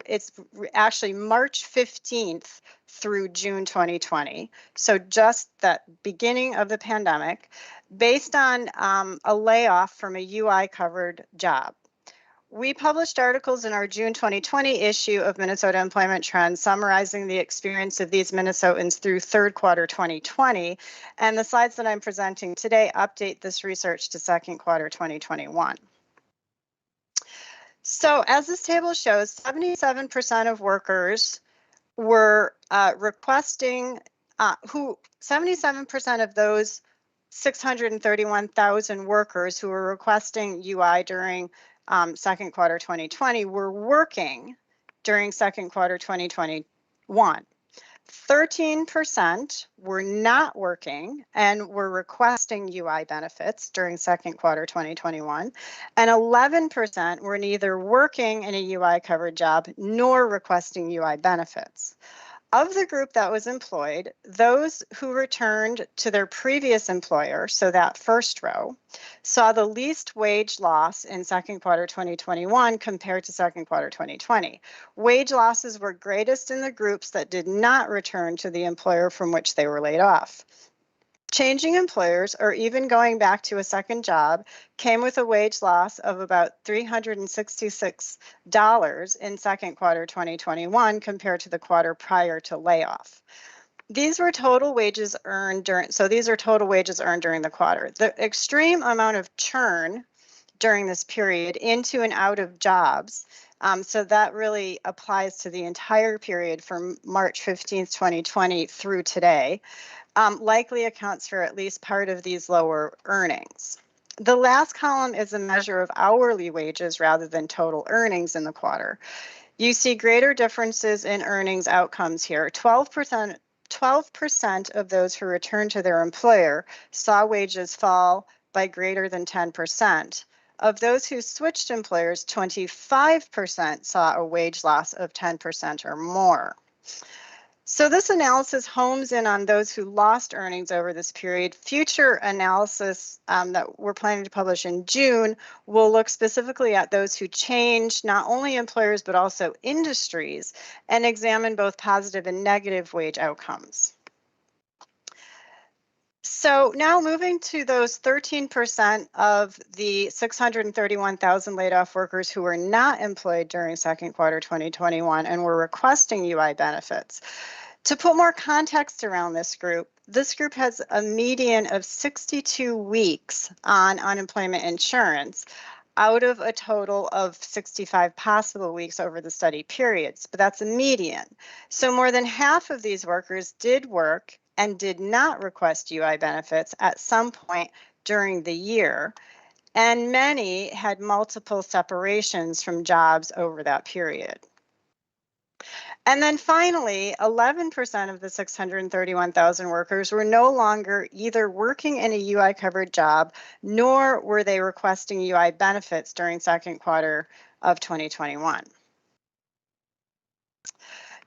it's actually March 15th through June 2020. So just that beginning of the pandemic, based on a layoff from a UI covered job. We published articles in our June 2020 issue of Minnesota Employment Trends summarizing the experience of these Minnesotans through third quarter 2020, and the slides that I'm presenting today update this research to second quarter 2021. So as this table shows, 77% of workers were requesting, 77% of those 631,000 workers who were requesting UI during second quarter 2020 were working during second quarter 2021. 13% were not working and were requesting UI benefits during second quarter 2021, and 11% were neither working in a UI covered job nor requesting UI benefits. Of the group that was employed, those who returned to their previous employer, so that first row, saw the least wage loss in second quarter 2021 compared to second quarter 2020. Wage losses were greatest in the groups that did not return to the employer from which they were laid off. Changing employers or even going back to a second job came with a wage loss of about $366 in second quarter 2021 compared to the quarter prior to layoff. These were total wages earned during the quarter. The extreme amount of churn during this period into and out of jobs, so that really applies to the entire period from March 15th, 2020 through today, likely accounts for at least part of these lower earnings. The last column is a measure of hourly wages rather than total earnings in the quarter. You see greater differences in earnings outcomes here. 12% of those who returned to their employer saw wages fall by greater than 10%. Of those who switched employers, 25% saw a wage loss of 10% or more. So this analysis homes in on those who lost earnings over this period. Future analysis that we're planning to publish in June will look specifically at those who changed not only employers but also industries and examine both positive and negative wage outcomes. So now moving to those 13% of the 631,000 laid off workers who were not employed during second quarter 2021 and were requesting UI benefits. To put more context around this group has a median of 62 weeks on unemployment insurance out of a total of 65 possible weeks over the study periods, but that's a median. So more than half of these workers did work and did not request UI benefits at some point during the year, and many had multiple separations from jobs over that period. And then finally, 11% of the 631,000 workers were no longer either working in a UI covered job, nor were they requesting UI benefits during second quarter of 2021.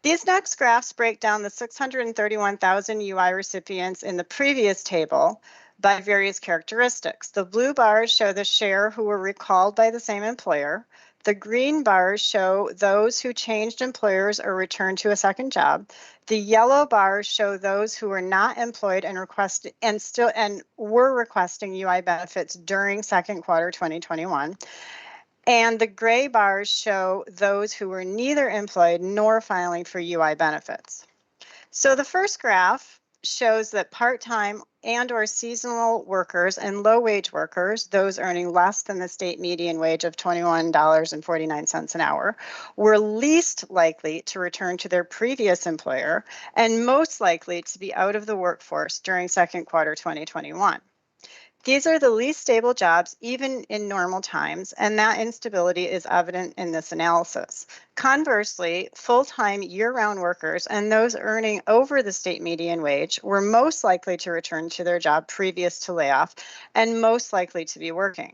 These next graphs break down the 631,000 UI recipients in the previous table by various characteristics. The blue bars show the share who were recalled by the same employer. The green bars show those who changed employers or returned to a second job. The yellow bars show those who were not employed and were requesting UI benefits during second quarter 2021. And the gray bars show those who were neither employed nor filing for UI benefits. So the first graph shows that part-time and or seasonal workers and low-wage workers, those earning less than the state median wage of $21.49 an hour, were least likely to return to their previous employer and most likely to be out of the workforce during second quarter 2021. These are the least stable jobs, even in normal times, and that instability is evident in this analysis. Conversely, full-time year-round workers and those earning over the state median wage were most likely to return to their job previous to layoff and most likely to be working.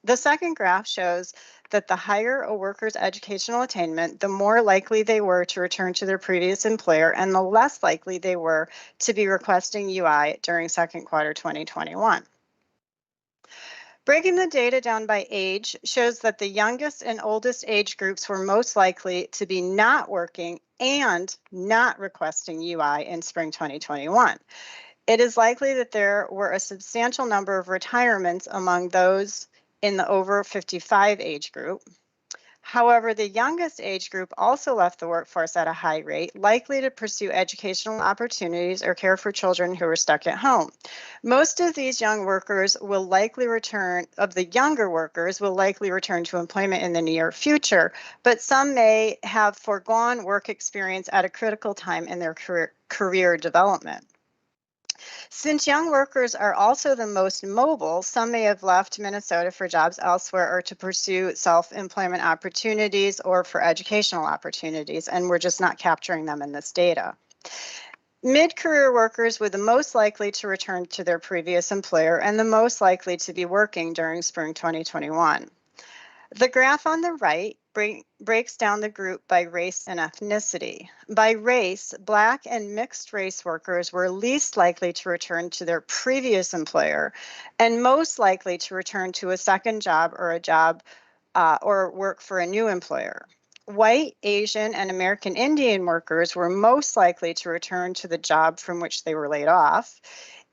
The second graph shows that the higher a worker's educational attainment, the more likely they were to return to their previous employer and the less likely they were to be requesting UI during second quarter 2021. Breaking the data down by age shows that the youngest and oldest age groups were most likely to be not working and not requesting UI in spring 2021. It is likely that there were a substantial number of retirements among those in the over 55 age group. However, the youngest age group also left the workforce at a high rate, likely to pursue educational opportunities or care for children who were stuck at home. Most of these young workers will likely return, of the younger workers will likely return to employment in the near future, but some may have foregone work experience at a critical time in their career development. Since young workers are also the most mobile, some may have left Minnesota for jobs elsewhere or to pursue self-employment opportunities or for educational opportunities, and we're just not capturing them in this data. Mid-career workers were the most likely to return to their previous employer and the most likely to be working during spring 2021. The graph on the right breaks down the group by race and ethnicity. By race, Black and mixed race workers were least likely to return to their previous employer and most likely to return to a second job or work for a new employer. White, Asian, and American Indian workers were most likely to return to the job from which they were laid off.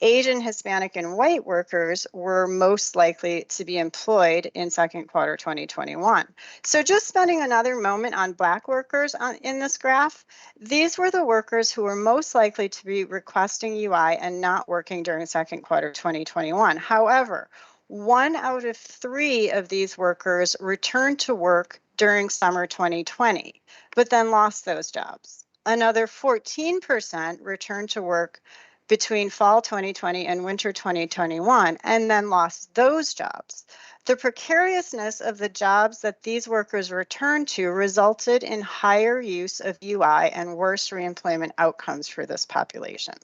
Asian, Hispanic, and white workers were most likely to be employed in second quarter 2021. So just spending another moment on Black workers in this graph, these were the workers who were most likely to be requesting UI and not working during second quarter 2021. However, 1 out of 3 of these workers returned to work during summer 2020, but then lost those jobs. Another 14% returned to work between fall 2020 and winter 2021, and then lost those jobs. The precariousness of the jobs that these workers returned to resulted in higher use of UI and worse reemployment outcomes for this population.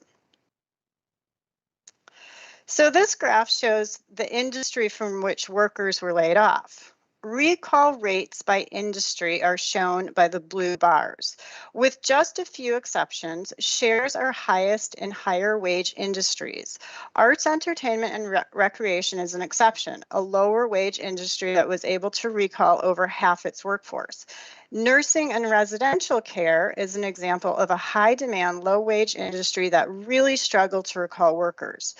So this graph shows the industry from which workers were laid off. Recall rates by industry are shown by the blue bars. With just a few exceptions, shares are highest in higher wage industries. Arts, entertainment, and recreation is an exception, a lower wage industry that was able to recall over half its workforce. Nursing and residential care is an example of a high demand, low wage industry that really struggled to recall workers.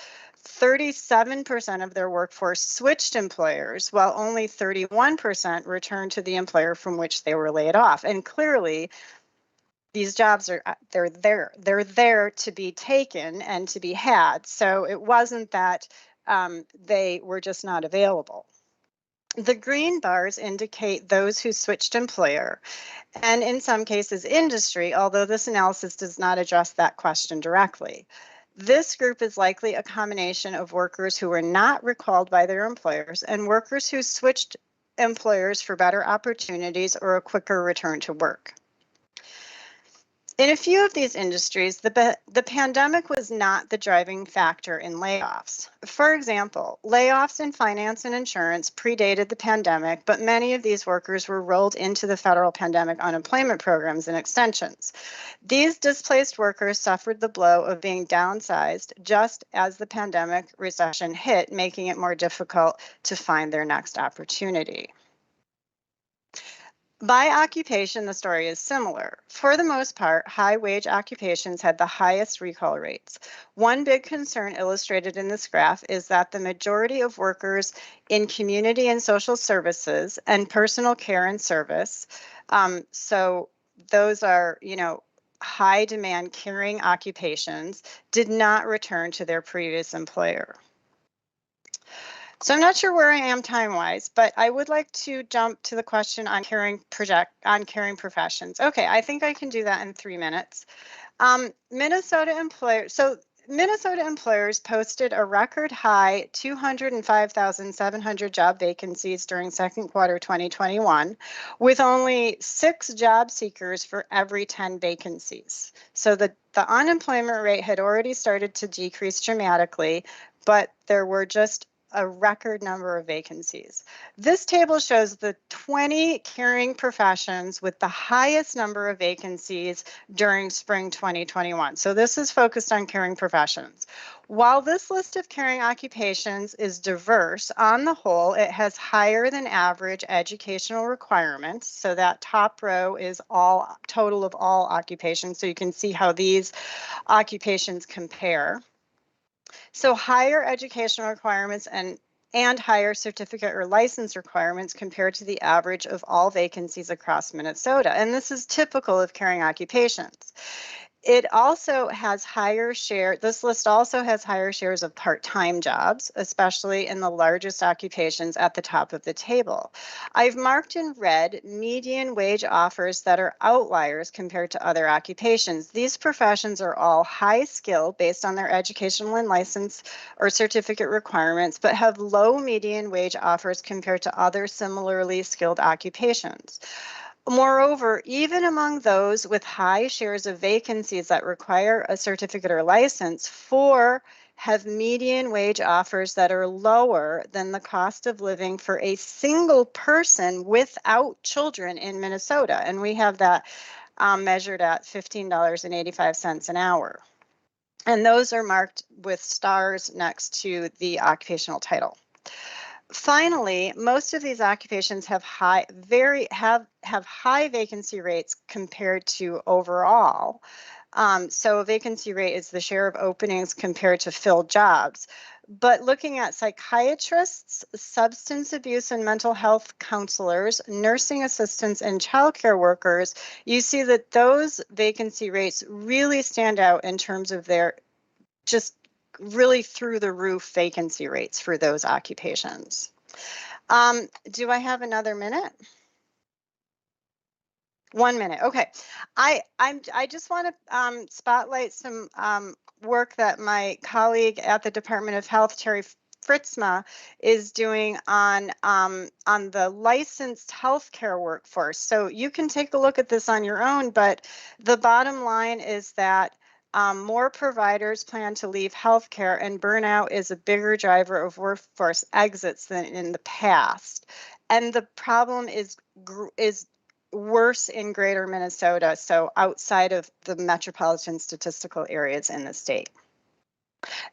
37% of their workforce switched employers, while only 31% returned to the employer from which they were laid off. And clearly, these jobs are they're there to be taken and to be had. So it wasn't that they were just not available. The green bars indicate those who switched employer, and in some cases industry, although this analysis does not address that question directly. This group is likely a combination of workers who were not recalled by their employers and workers who switched employers for better opportunities or a quicker return to work. In a few of these industries, the pandemic was not the driving factor in layoffs. For example, layoffs in finance and insurance predated the pandemic, but many of these workers were rolled into the federal pandemic unemployment programs and extensions. These displaced workers suffered the blow of being downsized just as the pandemic recession hit, making it more difficult to find their next opportunity. By occupation, the story is similar. For the most part, high-wage occupations had the highest recall rates. One big concern illustrated in this graph is that the majority of workers in community and social services and personal care and service, so those are, high-demand caring occupations, did not return to their previous employer. So I'm not sure where I am time-wise, but I would like to jump to the question on caring professions. Okay, I think I can do that in 3 minutes. Minnesota employers posted a record high 205,700 job vacancies during second quarter 2021, with only 6 job seekers for every 10 vacancies. So the unemployment rate had already started to decrease dramatically, but there were just a record number of vacancies. This table shows the 20 caring professions with the highest number of vacancies during spring 2021. So this is focused on caring professions. While this list of caring occupations is diverse, on the whole, it has higher than average educational requirements. So that top row is all total of all occupations. So you can see how these occupations compare. So higher educational requirements and higher certificate or license requirements compared to the average of all vacancies across Minnesota. And this is typical of caring occupations. It also has this list also has higher shares of part-time jobs, especially in the largest occupations at the top of the table. I've marked in red median wage offers that are outliers compared to other occupations. These professions are all high skill based on their educational and license or certificate requirements, but have low median wage offers compared to other similarly skilled occupations. Moreover, even among those with high shares of vacancies that require a certificate or license, 4 have median wage offers that are lower than the cost of living for a single person without children in Minnesota. And we have that measured at $15.85 an hour. And those are marked with stars next to the occupational title. Finally, most of these occupations have high vacancy rates compared to overall. So a vacancy rate is the share of openings compared to filled jobs. But looking at psychiatrists, substance abuse and mental health counselors, nursing assistants, and childcare workers, you see that those vacancy rates really stand out in terms of their just really through the roof vacancy rates for those occupations. Do I have another minute? 1 minute. Okay. I just want to spotlight some work that my colleague at the Department of Health, Terry Fritzma, is doing on the licensed healthcare workforce. So you can take a look at this on your own, but the bottom line is that more providers plan to leave healthcare, and burnout is a bigger driver of workforce exits than in the past. And the problem is worse in greater Minnesota, so outside of the metropolitan statistical areas in the state.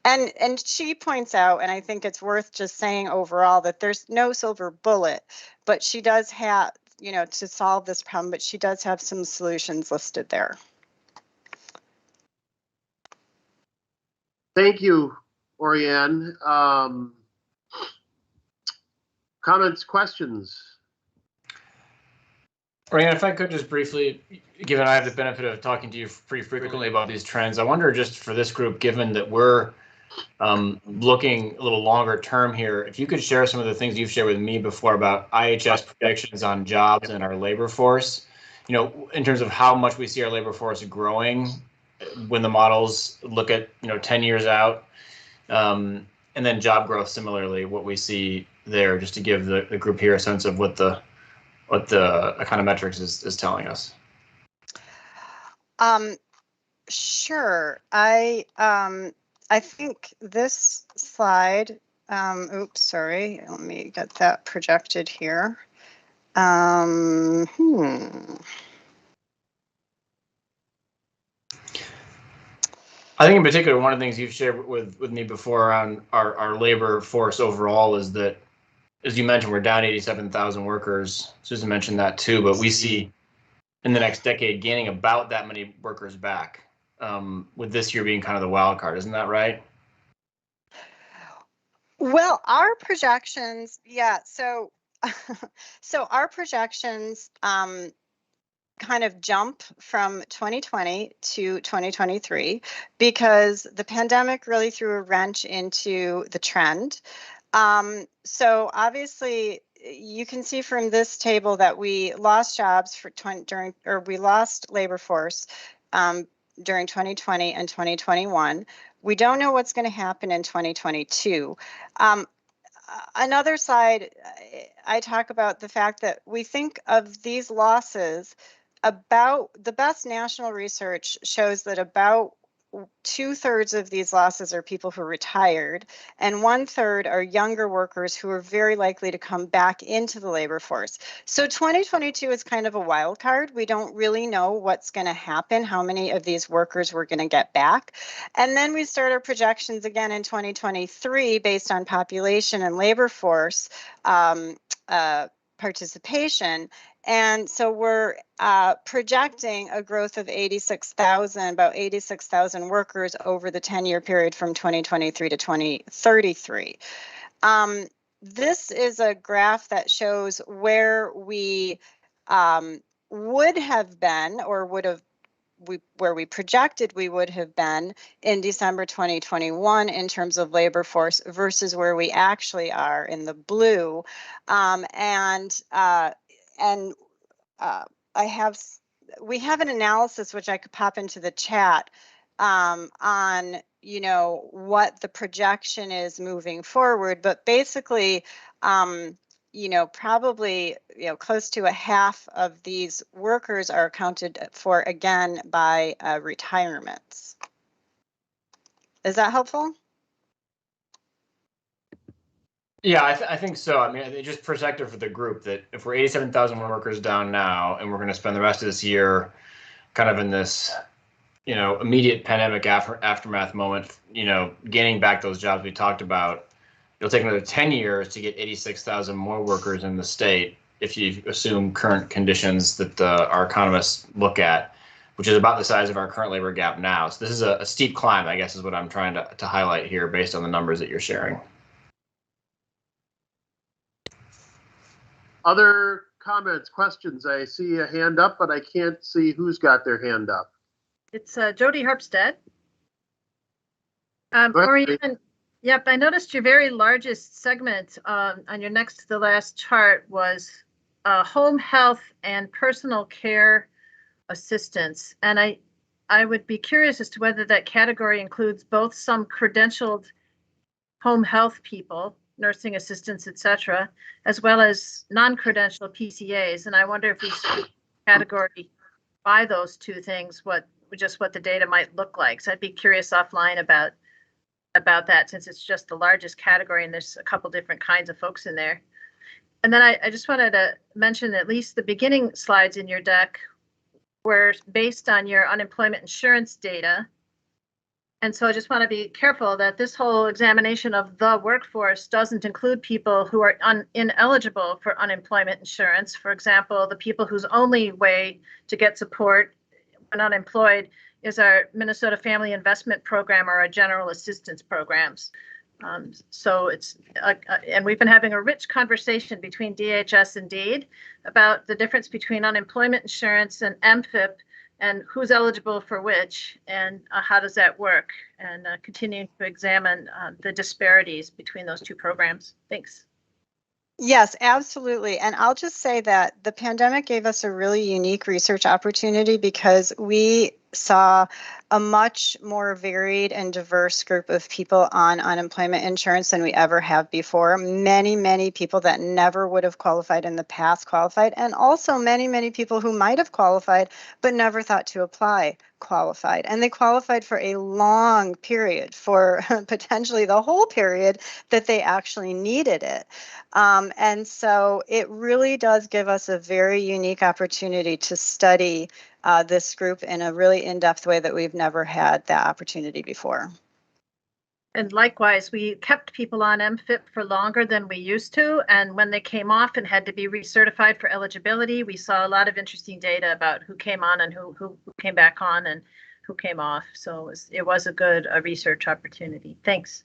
And she points out, and I think it's worth just saying overall that there's no silver bullet, but she does have, you know, to solve this problem, but she does have some solutions listed there. Thank you, Orianne. Comments, questions? Orianne, if I could just briefly, given I have the benefit of talking to you pretty frequently about these trends, I wonder just for this group, given that we're looking a little longer term here, if you could share some of the things you've shared with me before about IHS predictions on jobs and our labor force, you know, in terms of how much we see our labor force growing when the models look at, you know, 10 years out, and then job growth similarly, what we see there, just to give the group here a sense of what the econometrics is telling us. Sure. I think this slide, oops, sorry, let me get that projected here. I think in particular, one of the things you've shared with me before around our labor force overall is that, as you mentioned, we're down 87,000 workers. Susan mentioned that too, but we see in the next decade gaining about that many workers back, with this year being kind of the wild card. Isn't that right? Well, our projections, yeah. So, so our projections kind of jump from 2020 to 2023 because the pandemic really threw a wrench into the trend. So obviously, you can see from this table that we lost jobs we lost labor force during 2020 and 2021. We don't know what's going to happen in 2022. Another slide, I talk about the fact that we think of these losses, about the best national research shows that about 2/3 of these losses are people who retired, and 1/3 are younger workers who are very likely to come back into the labor force. So 2022 is kind of a wild card. We don't really know what's going to happen, how many of these workers we're going to get back. And then we start our projections again in 2023 based on population and labor force participation. And so we're projecting a growth of about 86,000 workers over the 10-year period from 2023 to 2033. This is a graph that shows where we would have been, or where we projected we would have been in December 2021 in terms of labor force versus where we actually are in the blue. We have an analysis which I could pop into the chat on, you know, what the projection is moving forward, but basically, you know, probably, you know, close to a half of these workers are accounted for again by retirements. Is that helpful? Yeah, I think so. I mean, just perspective for the group that if we're 87,000 workers down now, and we're going to spend the rest of this year kind of in this, you know, immediate pandemic aftermath moment, you know, gaining back those jobs we talked about, it'll take another 10 years to get 86,000 more workers in the state if you assume current conditions that our economists look at, which is about the size of our current labor gap now. So this is a steep climb, I guess, is what I'm trying to highlight here based on the numbers that you're sharing. Other comments, questions? I see a hand up, but I can't see who's got their hand up. It's Jody Harpstead. Orianne, yep, I noticed your very largest segment on your next to the last chart was home health and personal care assistance. And I would be curious as to whether that category includes both some credentialed home health people, nursing assistants, etc., as well as non-credential PCAs. And I wonder if we category by those two things, what the data might look like. So I'd be curious offline about that, since it's just the largest category and there's a couple different kinds of folks in there. And then I just wanted to mention at least the beginning slides in your deck were based on your unemployment insurance data. And so I just want to be careful that this whole examination of the workforce doesn't include people who are ineligible for unemployment insurance. For example, the people whose only way to get support when unemployed is our Minnesota Family Investment Program or our general assistance programs. So it's, and we've been having a rich conversation between DHS and DADE about the difference between unemployment insurance and MFIP and who's eligible for which and how does that work, and continuing to examine the disparities between those two programs. Thanks. Yes, absolutely. And I'll just say that the pandemic gave us a really unique research opportunity because we saw a much more varied and diverse group of people on unemployment insurance than we ever have before. Many, many people that never would have qualified in the past qualified, and also many, many people who might have qualified but never thought to apply qualified. And they qualified for a long period, for potentially the whole period that they actually needed it. And so it really does give us a very unique opportunity to study this group in a really in-depth way that we've never had that opportunity before. And likewise, we kept people on MFIP for longer than we used to. And when they came off and had to be recertified for eligibility, we saw a lot of interesting data about who came on and who came back on and who came off. So it was a good research opportunity. Thanks.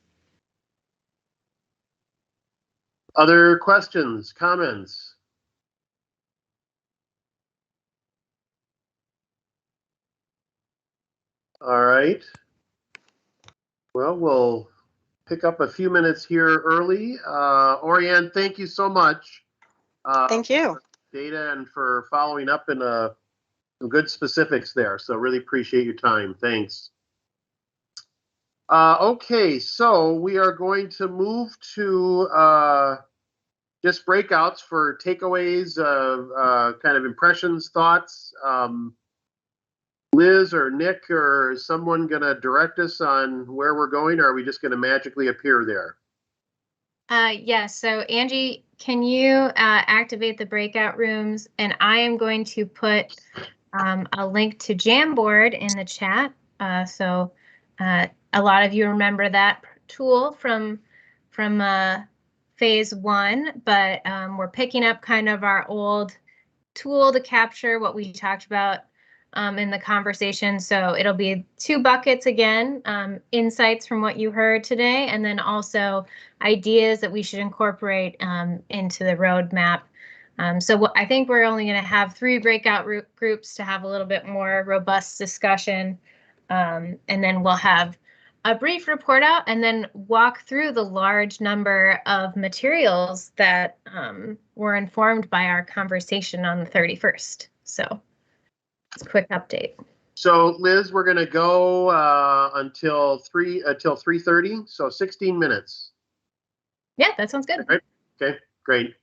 Other questions, comments? All right. Well, we'll pick up a few minutes here early. Orianne, thank you so much. Thank you. Data and for following up in some good specifics there. So really appreciate your time. Thanks. Okay, so we are going to move to just breakouts for takeaways, kind of impressions, thoughts. Liz or Nick or someone going to direct us on where we're going, or are we just going to magically appear there? Yes, so Angie, can you activate the breakout rooms? And I am going to put a link to Jamboard in the chat. So a lot of you remember that tool from phase 1, but we're picking up kind of our old tool to capture what we talked about in the conversation. So it'll be 2 buckets again, insights from what you heard today, and then also ideas that we should incorporate into the roadmap. So I think we're only going to have 3 breakout groups to have a little bit more robust discussion. And then we'll have a brief report out and then walk through the large number of materials that were informed by our conversation on the 31st. So it's a quick update. So Liz, we're going to go until 3:30, so 16 minutes. Yeah, that sounds good. Right. Okay, great.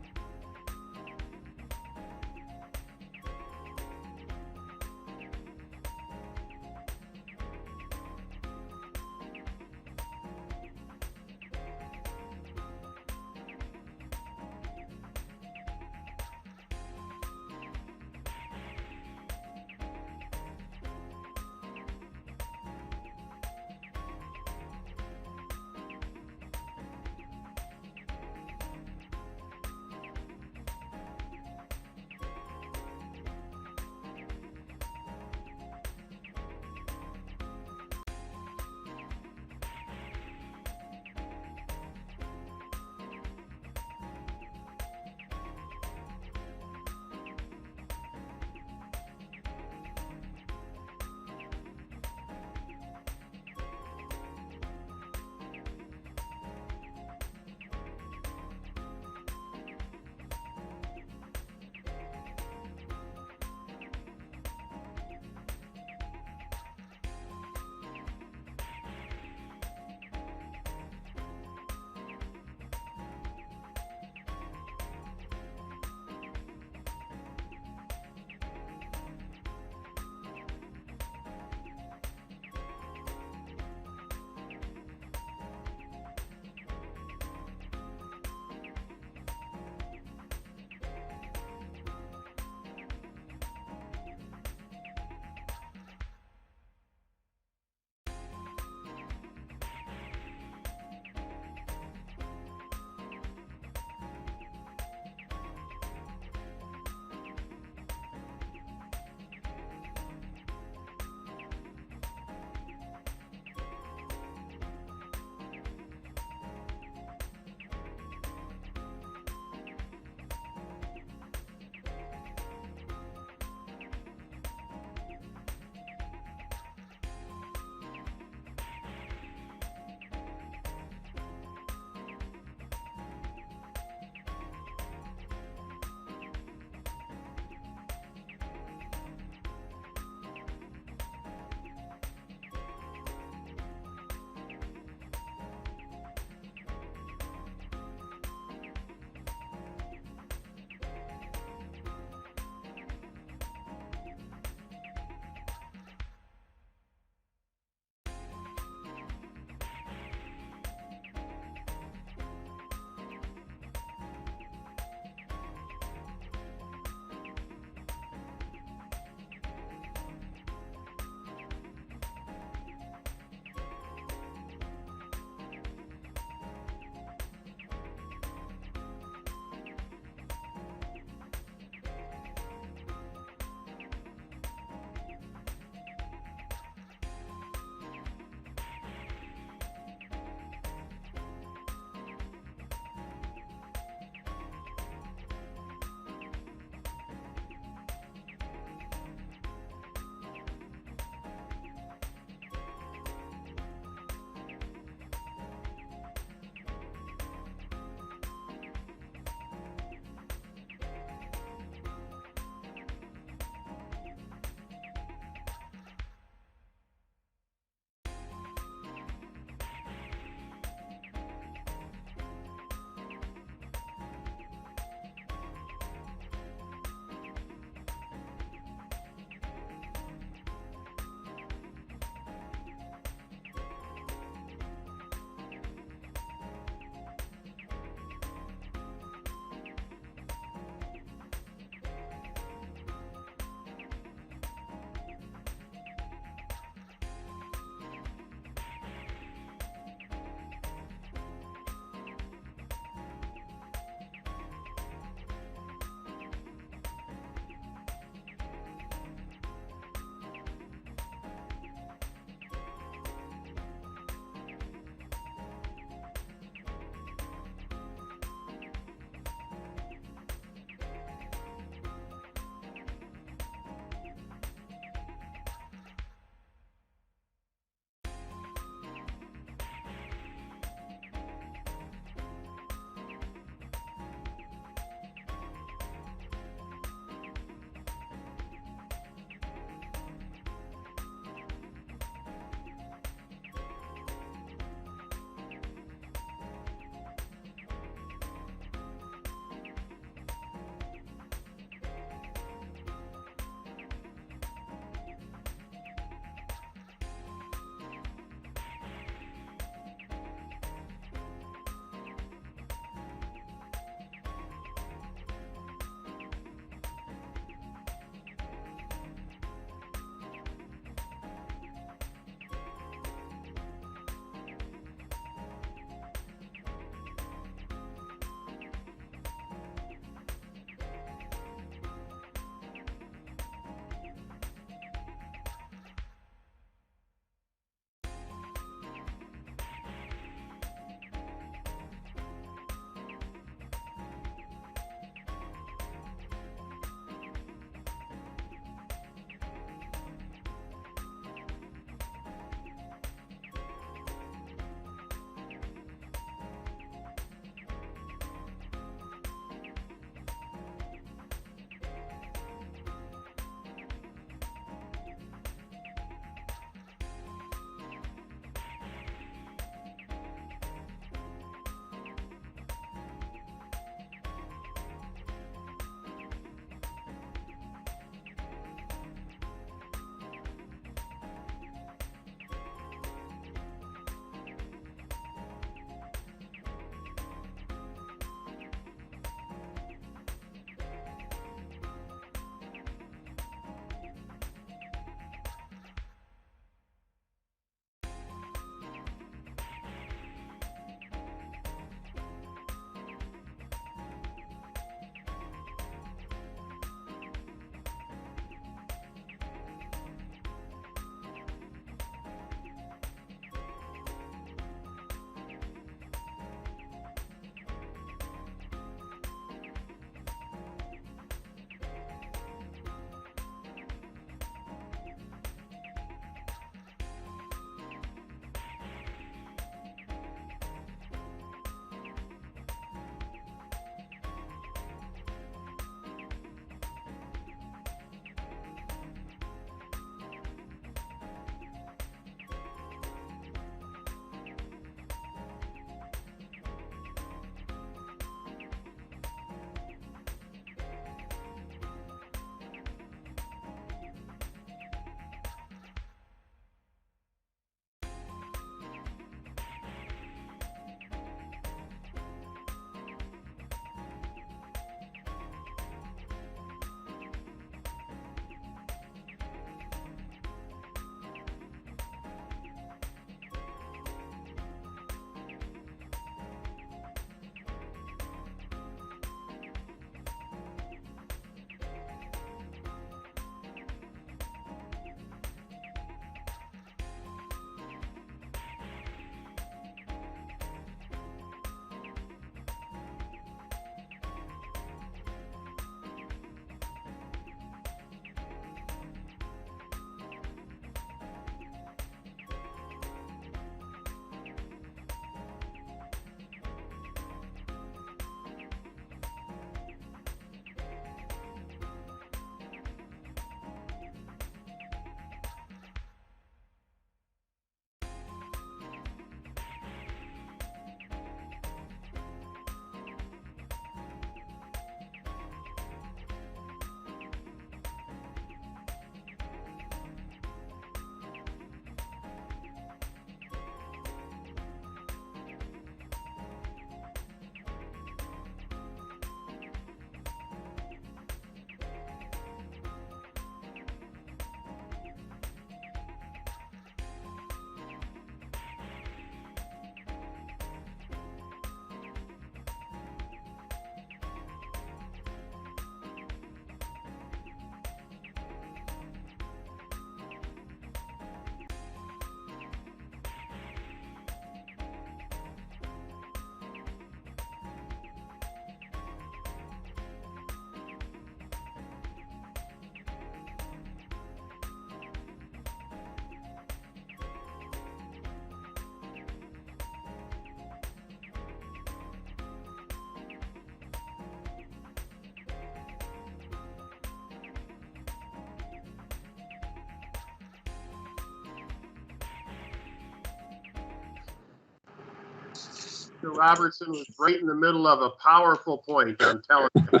Dr. Robertson was right in the middle of a powerful point, I'm telling you.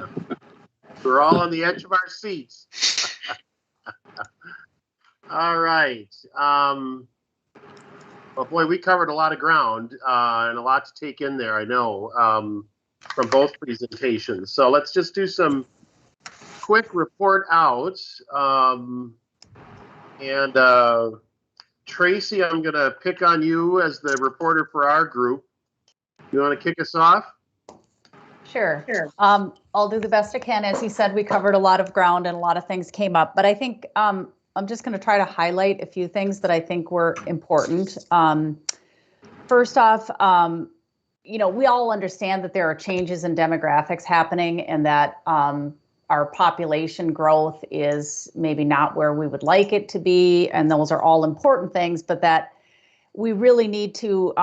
We're all on the edge of our seats. All right. Well, boy, we covered a lot of ground and a lot to take in there, I know, from both presentations. So let's just do some quick report outs. Tracy, I'm going to pick on you as the reporter for our group. You want to kick us off? Sure. I'll do the best I can. As he said, we covered a lot of ground and a lot of things came up, but I think I'm just going to try to highlight a few things that I think were important. First off, we all understand that there are changes in demographics happening and that our population growth is maybe not where we would like it to be. And those are all important things, but that we really need to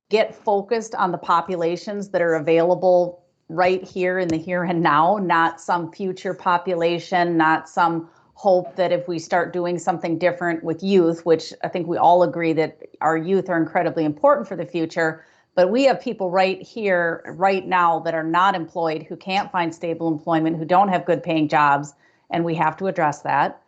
get focused on the populations that are available right here in the here and now, not some future population, not some hope that if we start doing something different with youth, which I think we all agree that our youth are incredibly important for the future, but we have people right here, right now that are not employed, who can't find stable employment, who don't have good paying jobs, and we have to address that.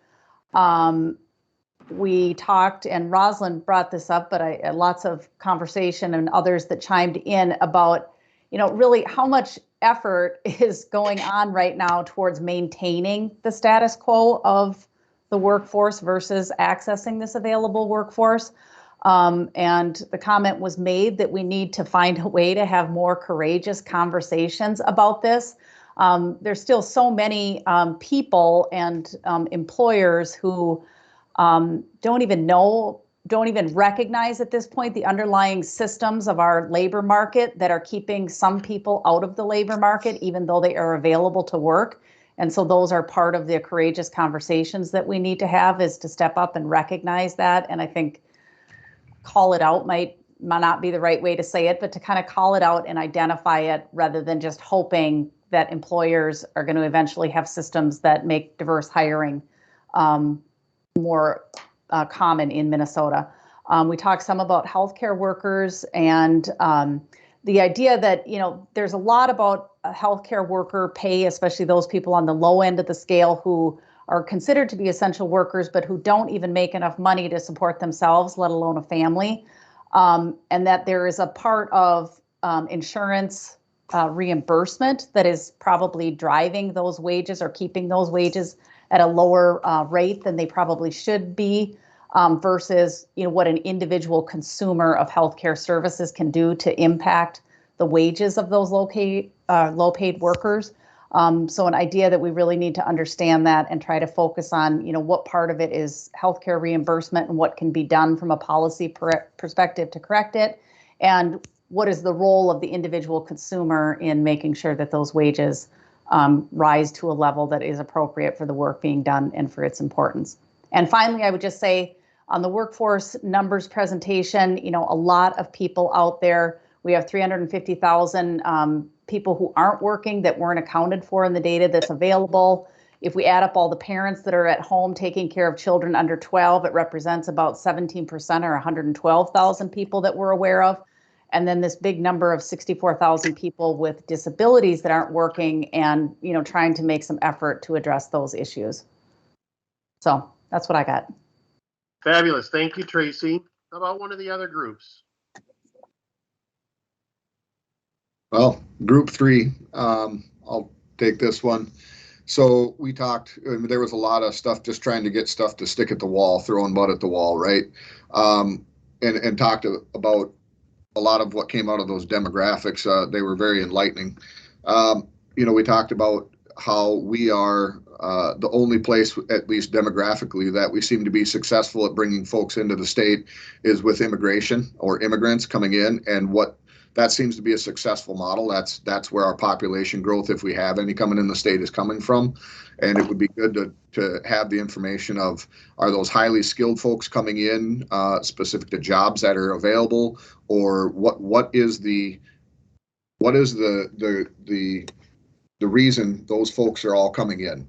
We talked, and Rosalind brought this up, but lots of conversation and others that chimed in about, really how much effort is going on right now towards maintaining the status quo of the workforce versus accessing this available workforce. And the comment was made that we need to find a way to have more courageous conversations about this. There's still so many people and employers who don't even recognize at this point the underlying systems of our labor market that are keeping some people out of the labor market, even though they are available to work. And so those are part of the courageous conversations that we need to have, is to step up and recognize that. And I think call it out might not be the right way to say it, but to kind of call it out and identify it rather than just hoping that employers are going to eventually have systems that make diverse hiring more common in Minnesota. We talked some about healthcare workers and the idea that, there's a lot about healthcare worker pay, especially those people on the low end of the scale who are considered to be essential workers, but who don't even make enough money to support themselves, let alone a family. And that there is a part of insurance reimbursement that is probably driving those wages or keeping those wages at a lower rate than they probably should be, versus what an individual consumer of healthcare services can do to impact the wages of those low-paid workers. So an idea that we really need to understand that and try to focus on, what part of it is healthcare reimbursement and what can be done from a policy perspective to correct it, and what is the role of the individual consumer in making sure that those wages rise to a level that is appropriate for the work being done and for its importance. And finally, I would just say on the workforce numbers presentation, a lot of people out there. We have 350,000 people who aren't working that weren't accounted for in the data that's available. If we add up all the parents that are at home taking care of children under 12, it represents about 17% or 112,000 people that we're aware of. And then this big number of 64,000 people with disabilities that aren't working and, trying to make some effort to address those issues. So that's what I got. Fabulous. Thank you, Tracy. How about one of the other groups? Well, group 3, I'll take this one. So we talked, there was a lot of stuff, just trying to get stuff to stick at the wall, throwing mud at the wall, right? And talked about a lot of what came out of those demographics. They were very enlightening. We talked about how we are the only place, at least demographically, that we seem to be successful at bringing folks into the state is with immigration or immigrants coming in, and what that seems to be a successful model. That's where our population growth, if we have any coming in the state, is coming from. And it would be good to have the information of, are those highly skilled folks coming in specific to jobs that are available, or what is the reason those folks are all coming in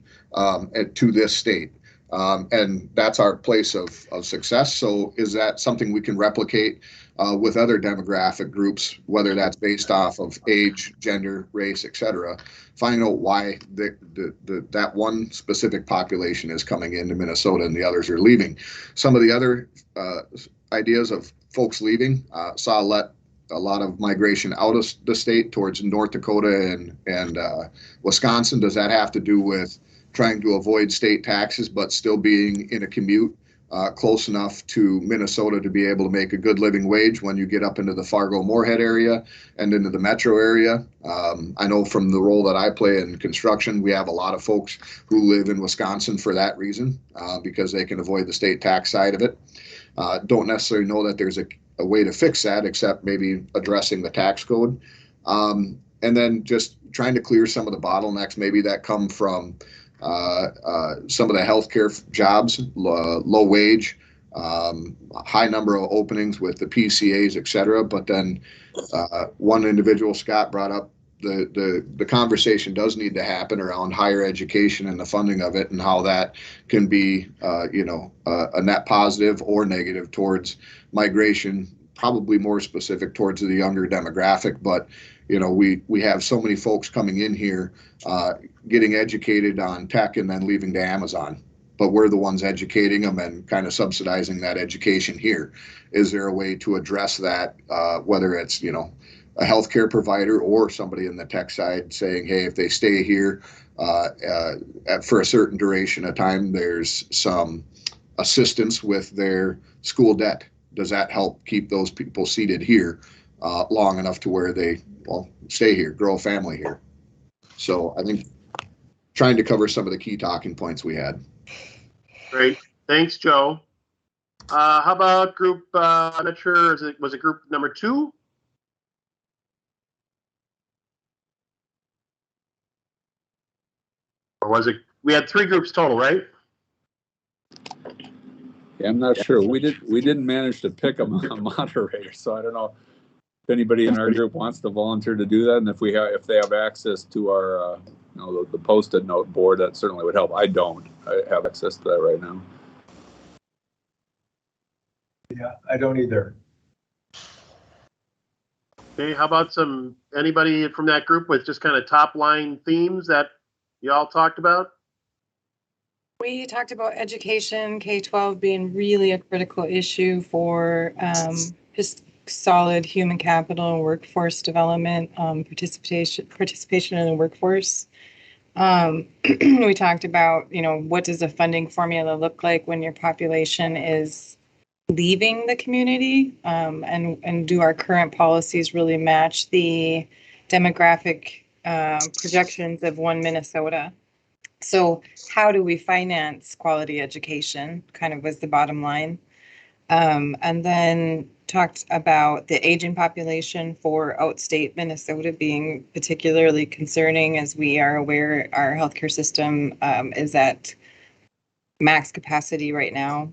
to this state? And that's our place of success. So is that something we can replicate with other demographic groups, whether that's based off of age, gender, race, et cetera, finding out why that one specific population is coming into Minnesota and the others are leaving. Some of the other ideas of folks leaving, saw a lot of migration out of the state towards North Dakota and Wisconsin. Does that have to do with trying to avoid state taxes, but still being in a commute close enough to Minnesota to be able to make a good living wage when you get up into the Fargo-Moorhead area and into the metro area? I know from the role that I play in construction, we have a lot of folks who live in Wisconsin for that reason, because they can avoid the state tax side of it. Don't necessarily know that there's a way to fix that, except maybe addressing the tax code. And then just trying to clear some of the bottlenecks, maybe that come from some of the healthcare jobs, low wage, high number of openings with the PCAs, et cetera. But then one individual, Scott, brought up the conversation does need to happen around higher education and the funding of it, and how that can be, a net positive or negative towards migration, probably more specific towards the younger demographic. But we have so many folks coming in here, getting educated on tech and then leaving to Amazon, but we're the ones educating them and kind of subsidizing that education here. Is there a way to address that, whether it's, a healthcare provider or somebody in the tech side saying, hey, if they stay here for a certain duration of time, there's some assistance with their school debt. Does that help keep those people seated here long enough to where they stay here, grow a family here? So I think trying to cover some of the key talking points we had. Great. Thanks, Joe. How about group, I'm not sure, was it group number 2? Or was it, we had 3 groups total, right? Yeah, I'm not sure. We didn't manage to pick a moderator, so I don't know if anybody in our group wants to volunteer to do that, and if they have access to our the Post-it note board, that certainly would help. I don't. I have access to that right now. Yeah, I don't either. Okay, how about anybody from that group with just kind of top line themes that you all talked about? We talked about education, K-12 being really a critical issue for just solid human capital, workforce development, participation in the workforce. We talked about, what does the funding formula look like when your population is leaving the community, and do our current policies really match the demographic projections of one Minnesota? So how do we finance quality education, kind of was the bottom line. And then talked about the aging population for outstate Minnesota being particularly concerning, as we are aware our healthcare system is at max capacity right now.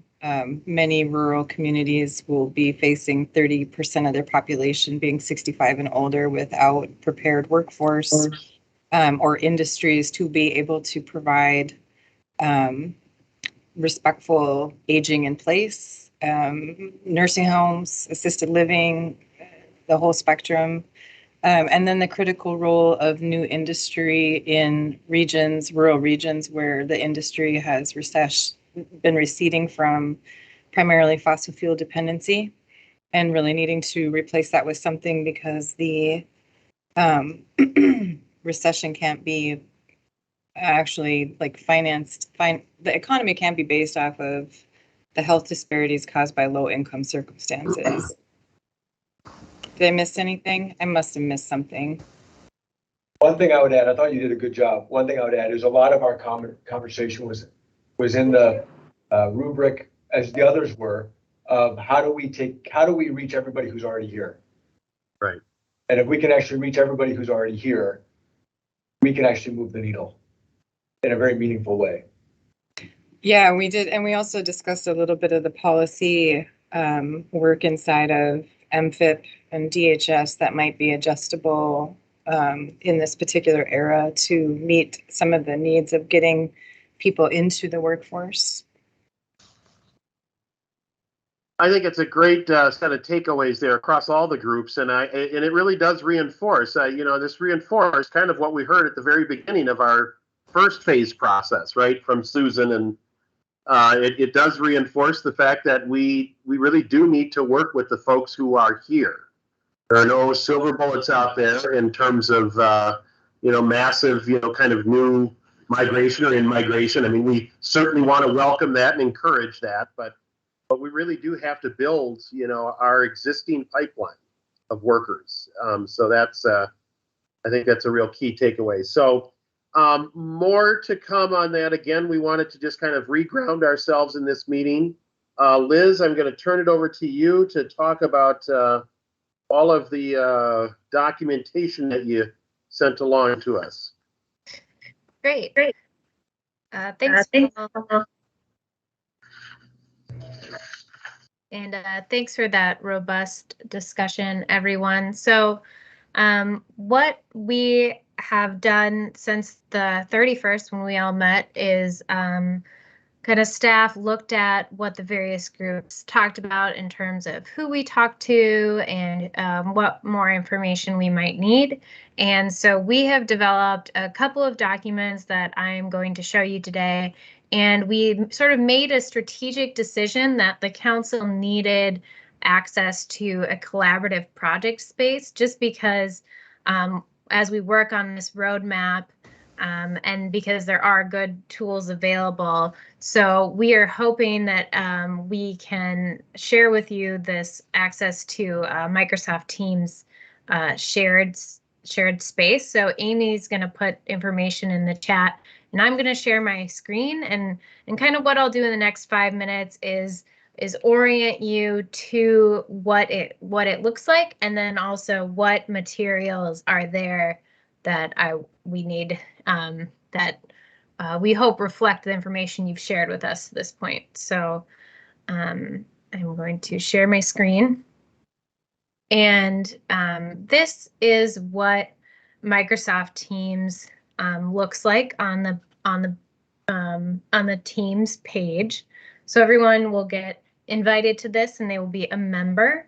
Many rural communities will be facing 30% of their population being 65 and older without prepared workforce or industries to be able to provide respectful aging in place. Nursing homes, assisted living, the whole spectrum. And then the critical role of new industry in rural regions where the industry has been receding from primarily fossil fuel dependency, and really needing to replace that with something, because the recession can't be actually financed. The economy can't be based off of the health disparities caused by low income circumstances. Did I miss anything? I must have missed something. One thing I would add, I thought you did a good job. One thing I would add is a lot of our conversation was in the rubric, as the others were, of how do we reach everybody who's already here? Right. And if we can actually reach everybody who's already here, we can actually move the needle in a very meaningful way. Yeah, we did. And we also discussed a little bit of the policy work inside of MFIP and DHS that might be adjustable in this particular era to meet some of the needs of getting people into the workforce. I think it's a great set of takeaways there across all the groups, and it really does reinforce. This reinforced kind of what we heard at the very beginning of our first phase process, right, from Susan, and it does reinforce the fact that we really do need to work with the folks who are here. There are no silver bullets out there in terms of massive kind of new migration or in-migration. I mean, we certainly want to welcome that and encourage that, but we really do have to build our existing pipeline of workers. So that's I think that's a real key takeaway. So more to come on that. Again, we wanted to just kind of reground ourselves in this meeting. Liz, I'm going to turn it over to you to talk about all of the documentation that you sent along to us. Great. Thanks for that robust discussion, everyone. So what we have done since the 31st when we all met is kind of staff looked at what the various groups talked about in terms of who we talked to and what more information we might need. And so we have developed a couple of documents that I'm going to show you today. And we sort of made a strategic decision that the council needed access to a collaborative project space just because as we work on this roadmap, and because there are good tools available. So we are hoping that we can share with you this access to Microsoft Teams shared space. So Amy's going to put information in the chat, and I'm going to share my screen. And kind of what I'll do in the next 5 minutes is orient you to what it looks like, and then also what materials are there that we need that we hope reflect the information you've shared with us at this point. So I'm going to share my screen. And this is what Microsoft Teams looks like on the Teams page. So everyone will get invited to this and they will be a member.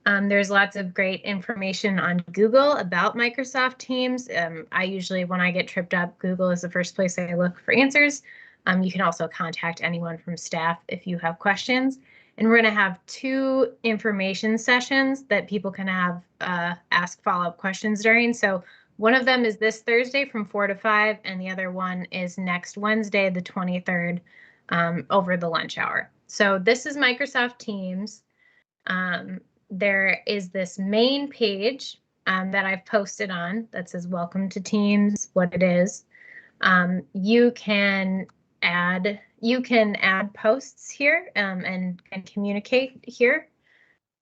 There's lots of great information on Google about Microsoft Teams. I usually, when I get tripped up, Google is the first place I look for answers. You can also contact anyone from staff if you have questions. And we're going to have 2 information sessions that people can have ask follow-up questions during. So one of them is this Thursday from 4 to 5, and the other one is next Wednesday, the 23rd, over the lunch hour. So this is Microsoft Teams. There is this main page that I've posted on that says welcome to Teams, what it is. You can add posts here and communicate here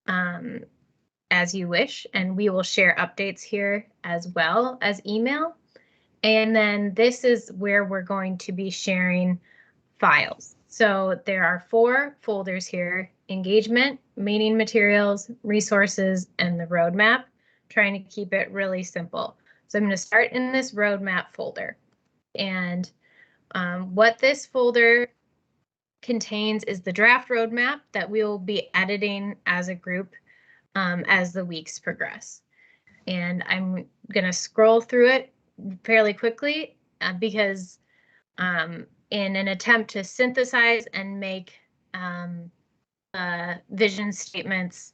as you wish, and we will share updates here as well as email. And then this is where we're going to be sharing files. So there are 4 folders here: engagement, meeting materials, resources, and the roadmap, trying to keep it really simple. So I'm going to start in this roadmap folder. And what this folder contains is the draft roadmap that we will be editing as a group as the weeks progress. And I'm going to scroll through it fairly quickly because in an attempt to synthesize and make vision statements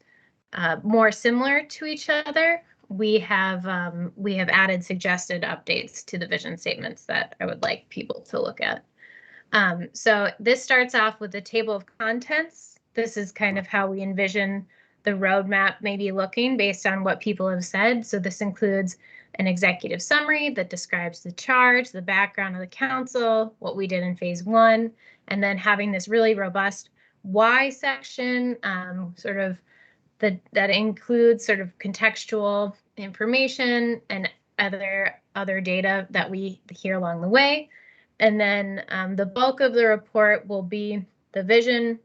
more similar to each other, we have added suggested updates to the vision statements that I would like people to look at. So this starts off with a table of contents. This is kind of how we envision the roadmap maybe looking based on what people have said. So this includes an executive summary that describes the charge, the background of the council, what we did in phase 1, and then having this really robust why section, that includes sort of contextual information and other data that we hear along the way. And then the bulk of the report will be the vision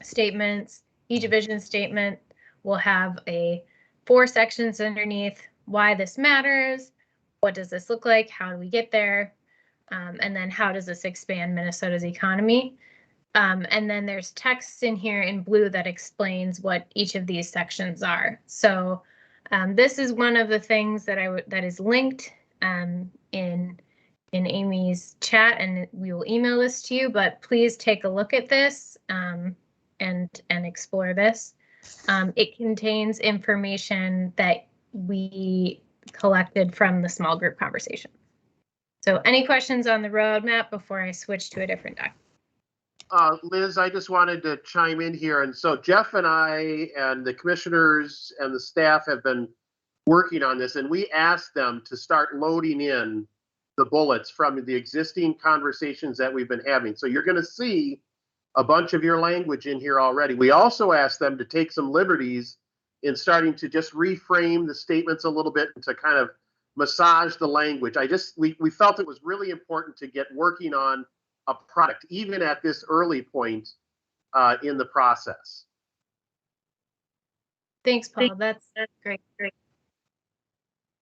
statements. Each vision statement will have 4 sections underneath: why this matters, what does this look like, how do we get there, and then how does this expand Minnesota's economy. And then there's text in here in blue that explains what each of these sections are. So this is one of the things that that is linked in Amy's chat, and we will email this to you, but please take a look at this and explore this. It contains information that we collected from the small group conversation. So any questions on the roadmap before I switch to a different document? Liz, I just wanted to chime in here. And so Jeff and I and the commissioners and the staff have been working on this, and we asked them to start loading in the bullets from the existing conversations that we've been having. So you're going to see a bunch of your language in here already. We also asked them to take some liberties in starting to just reframe the statements a little bit and to kind of massage the language. We felt it was really important to get working on a product, even at this early point in the process. Thanks, Paul. That's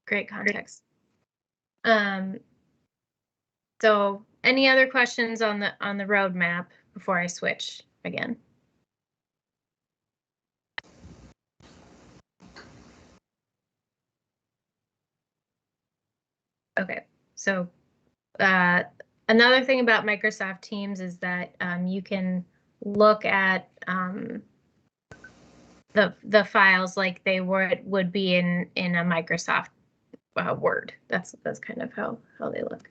great context. So any other questions on the roadmap before I switch again? Okay, so another thing about Microsoft Teams is that you can look at the files like they would be in a Microsoft Word. That's kind of how they look.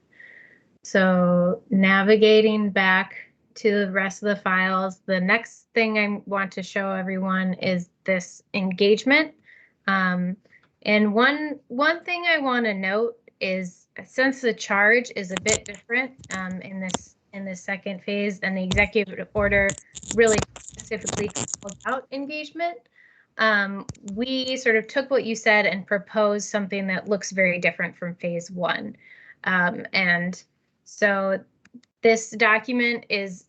So navigating back to the rest of the files, the next thing I want to show everyone is this engagement. And one thing I want to note is, since the charge is a bit different in this second phase, and the executive order really specifically called out engagement, we sort of took what you said and proposed something that looks very different from phase one. And so this document is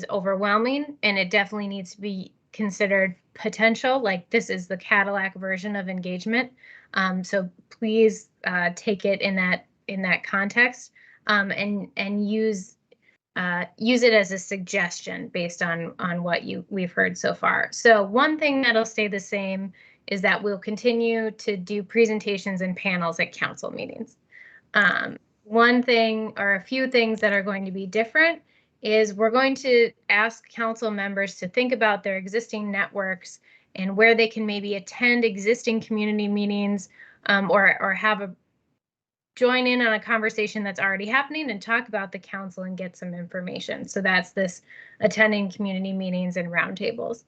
overwhelming, and it definitely needs to be considered potential. Like, this is the Cadillac version of engagement. So please take it in that context, and use it as a suggestion based on what we've heard so far. So one thing that'll stay the same is that we'll continue to do presentations and panels at council meetings. One thing, or a few things that are going to be different, is we're going to ask council members to think about their existing networks and where they can maybe attend existing community meetings, or have join in on a conversation that's already happening and talk about the council and get some information. So that's this attending community meetings and roundtables.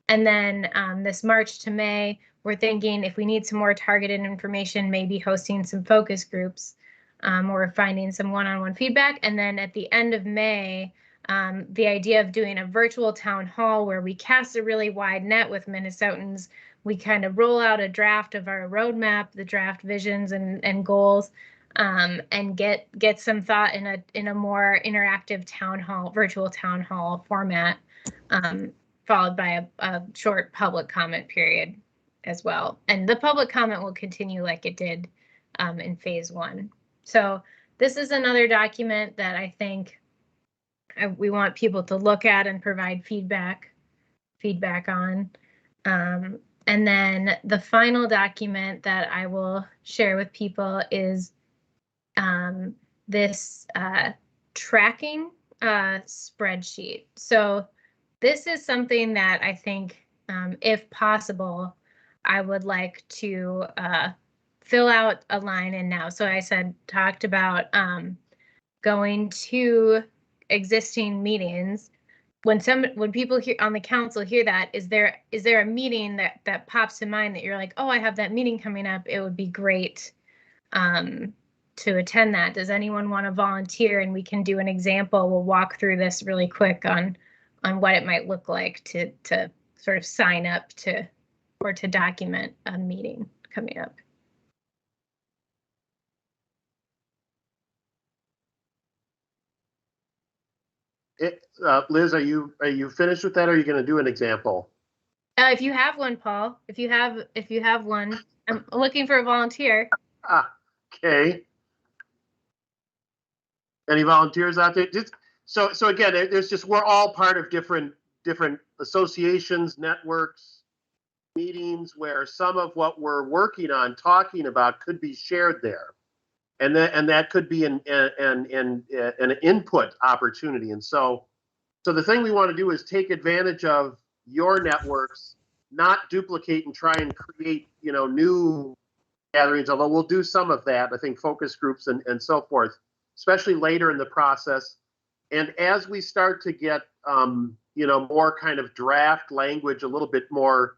And then this March to May, we're thinking if we need some more targeted information, maybe hosting some focus groups, or finding some one-on-one feedback. And then at the end of May, the idea of doing a virtual town hall where we cast a really wide net with Minnesotans. We kind of roll out a draft of our roadmap, the draft visions and goals, and get some thought in a more interactive town hall, virtual town hall format, followed by a short public comment period as well. And the public comment will continue like it did in phase one. So this is another document that I think we want people to look at and provide feedback on. And then the final document that I will share with people is this tracking spreadsheet. So this is something that I think, if possible, I would like to fill out a line in now. So I talked about going to existing meetings. When people here on the council hear that, is there a meeting that pops in mind that you're like, oh, I have that meeting coming up, it would be great to attend that? Does anyone want to volunteer? And we can do an example. We'll walk through this really quick on what it might look like to sort of sign up to, or to document a meeting coming up. Liz, are you finished with that, or are you going to do an example? If you have one, Paul, if you have one, I'm looking for a volunteer. Okay. Any volunteers out there? So again, there's just, we're all part of different associations, networks, meetings where some of what we're working on, talking about, could be shared there, and that could be an input opportunity. And so the thing we want to do is take advantage of your networks, not duplicate and try and create, new gatherings, although we'll do some of that, I think, focus groups and so forth, especially later in the process. And as we start to get, more kind of draft language, a little bit more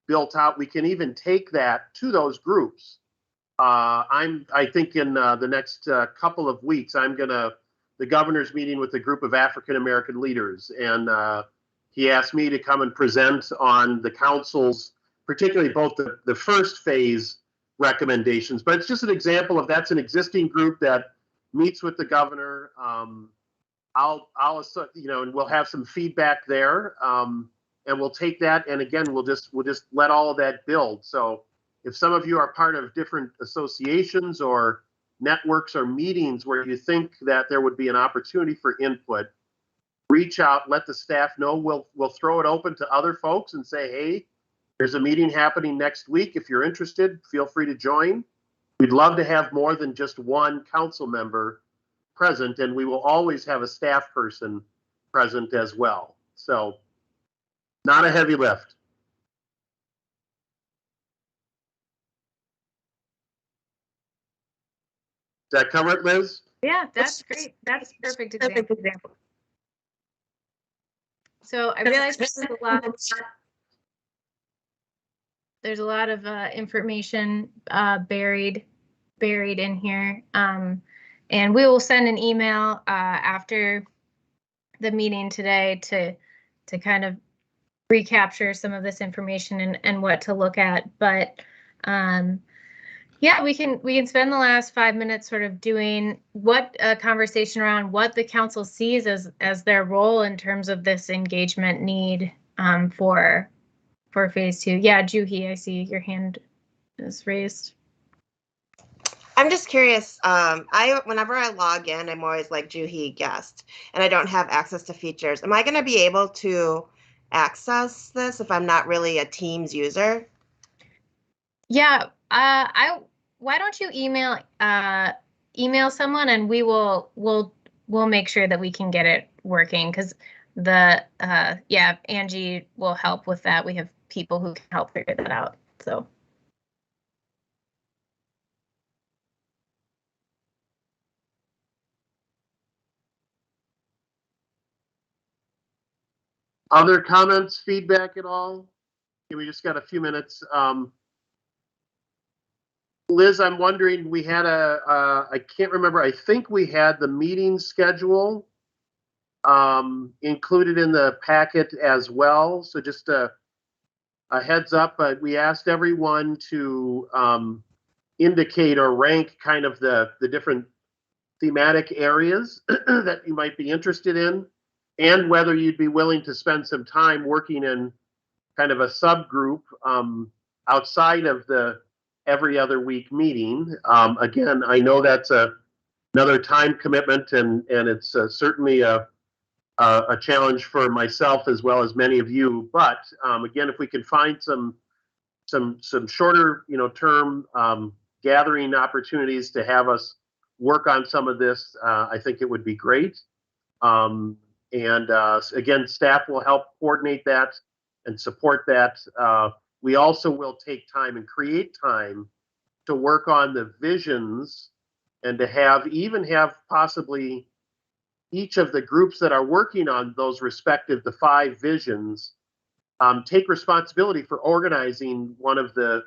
built out, we can even take that to those groups. I think in the next couple of weeks, the governor's meeting with a group of African-American leaders, and he asked me to come and present on the council's, particularly both the first phase recommendations. But it's just an example of, that's an existing group that meets with the governor. I'll and we'll have some feedback there, and we'll take that, and again, we'll just let all of that build. So if some of you are part of different associations or networks or meetings where you think that there would be an opportunity for input, reach out, let the staff know. We'll throw it open to other folks and say, hey, there's a meeting happening next week. If you're interested, feel free to join. We'd love to have more than just one council member present, and we will always have a staff person present as well. So not a heavy lift. Does that cover it, Liz? Yeah, that's great. That's a perfect example. So I realize there's a lot of information buried in here. And we will send an email after the meeting today to kind of recapture some of this information and what to look at. But yeah, we can spend the last 5 minutes sort of doing a conversation around what the council sees as their role in terms of this engagement need for phase 2. Yeah, Juhi, I see your hand is raised. I'm just curious. Whenever I log in, I'm always like Juhi guest, and I don't have access to features. Am I going to be able to access this if I'm not really a Teams user? Yeah, why don't you email someone, and we'll make sure that we can get it working, because Angie will help with that. We have people who can help figure that out. So. Other comments, feedback at all? We just got a few minutes. Liz, I'm wondering, we had I can't remember, I think we had the meeting schedule included in the packet as well. So just a heads up, we asked everyone to indicate or rank kind of the different thematic areas that you might be interested in, and whether you'd be willing to spend some time working in kind of a subgroup outside of the every other week meeting. Again, I know that's another time commitment, and it's certainly a challenge for myself as well as many of you. But again, if we can find some shorter, term gathering opportunities to have us work on some of this, I think it would be great. And again, staff will help coordinate that and support that. We also will take time and create time to work on the visions, and to have possibly each of the groups that are working on those respective, the 5 visions, take responsibility for organizing one of the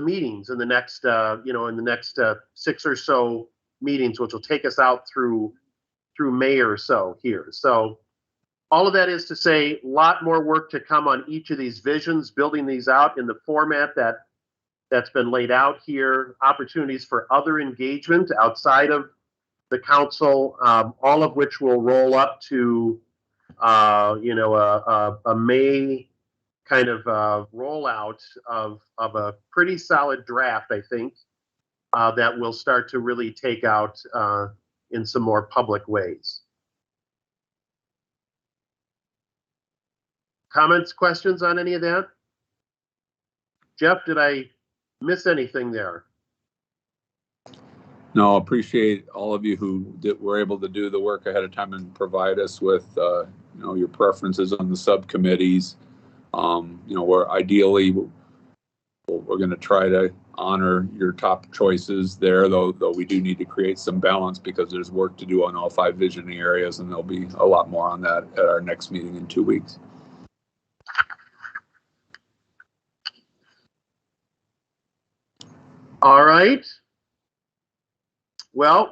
meetings in the next, in the next 6 or so meetings, which will take us out through May or so here. So all of that is to say, a lot more work to come on each of these visions, building these out in the format that's been laid out here, opportunities for other engagement outside of the council, all of which will roll up to, a May kind of rollout of a pretty solid draft, I think, that will start to really take out in some more public ways. Comments, questions on any of that? Jeff, did I miss anything there? No, appreciate all of you who were able to do the work ahead of time and provide us with, your preferences on the subcommittees. Where ideally we're going to try to honor your top choices there, though we do need to create some balance because there's work to do on all 5 visioning areas, and there'll be a lot more on that at our next meeting in 2 weeks. All right. Well,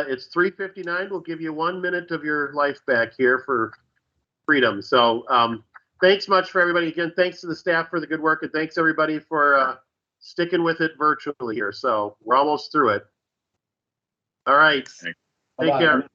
it's 3:59. We'll give you 1 minute of your life back here for freedom. So thanks much for everybody. Again, thanks to the staff for the good work, and thanks everybody for sticking with it virtually here. So we're almost through it. All right. Take care.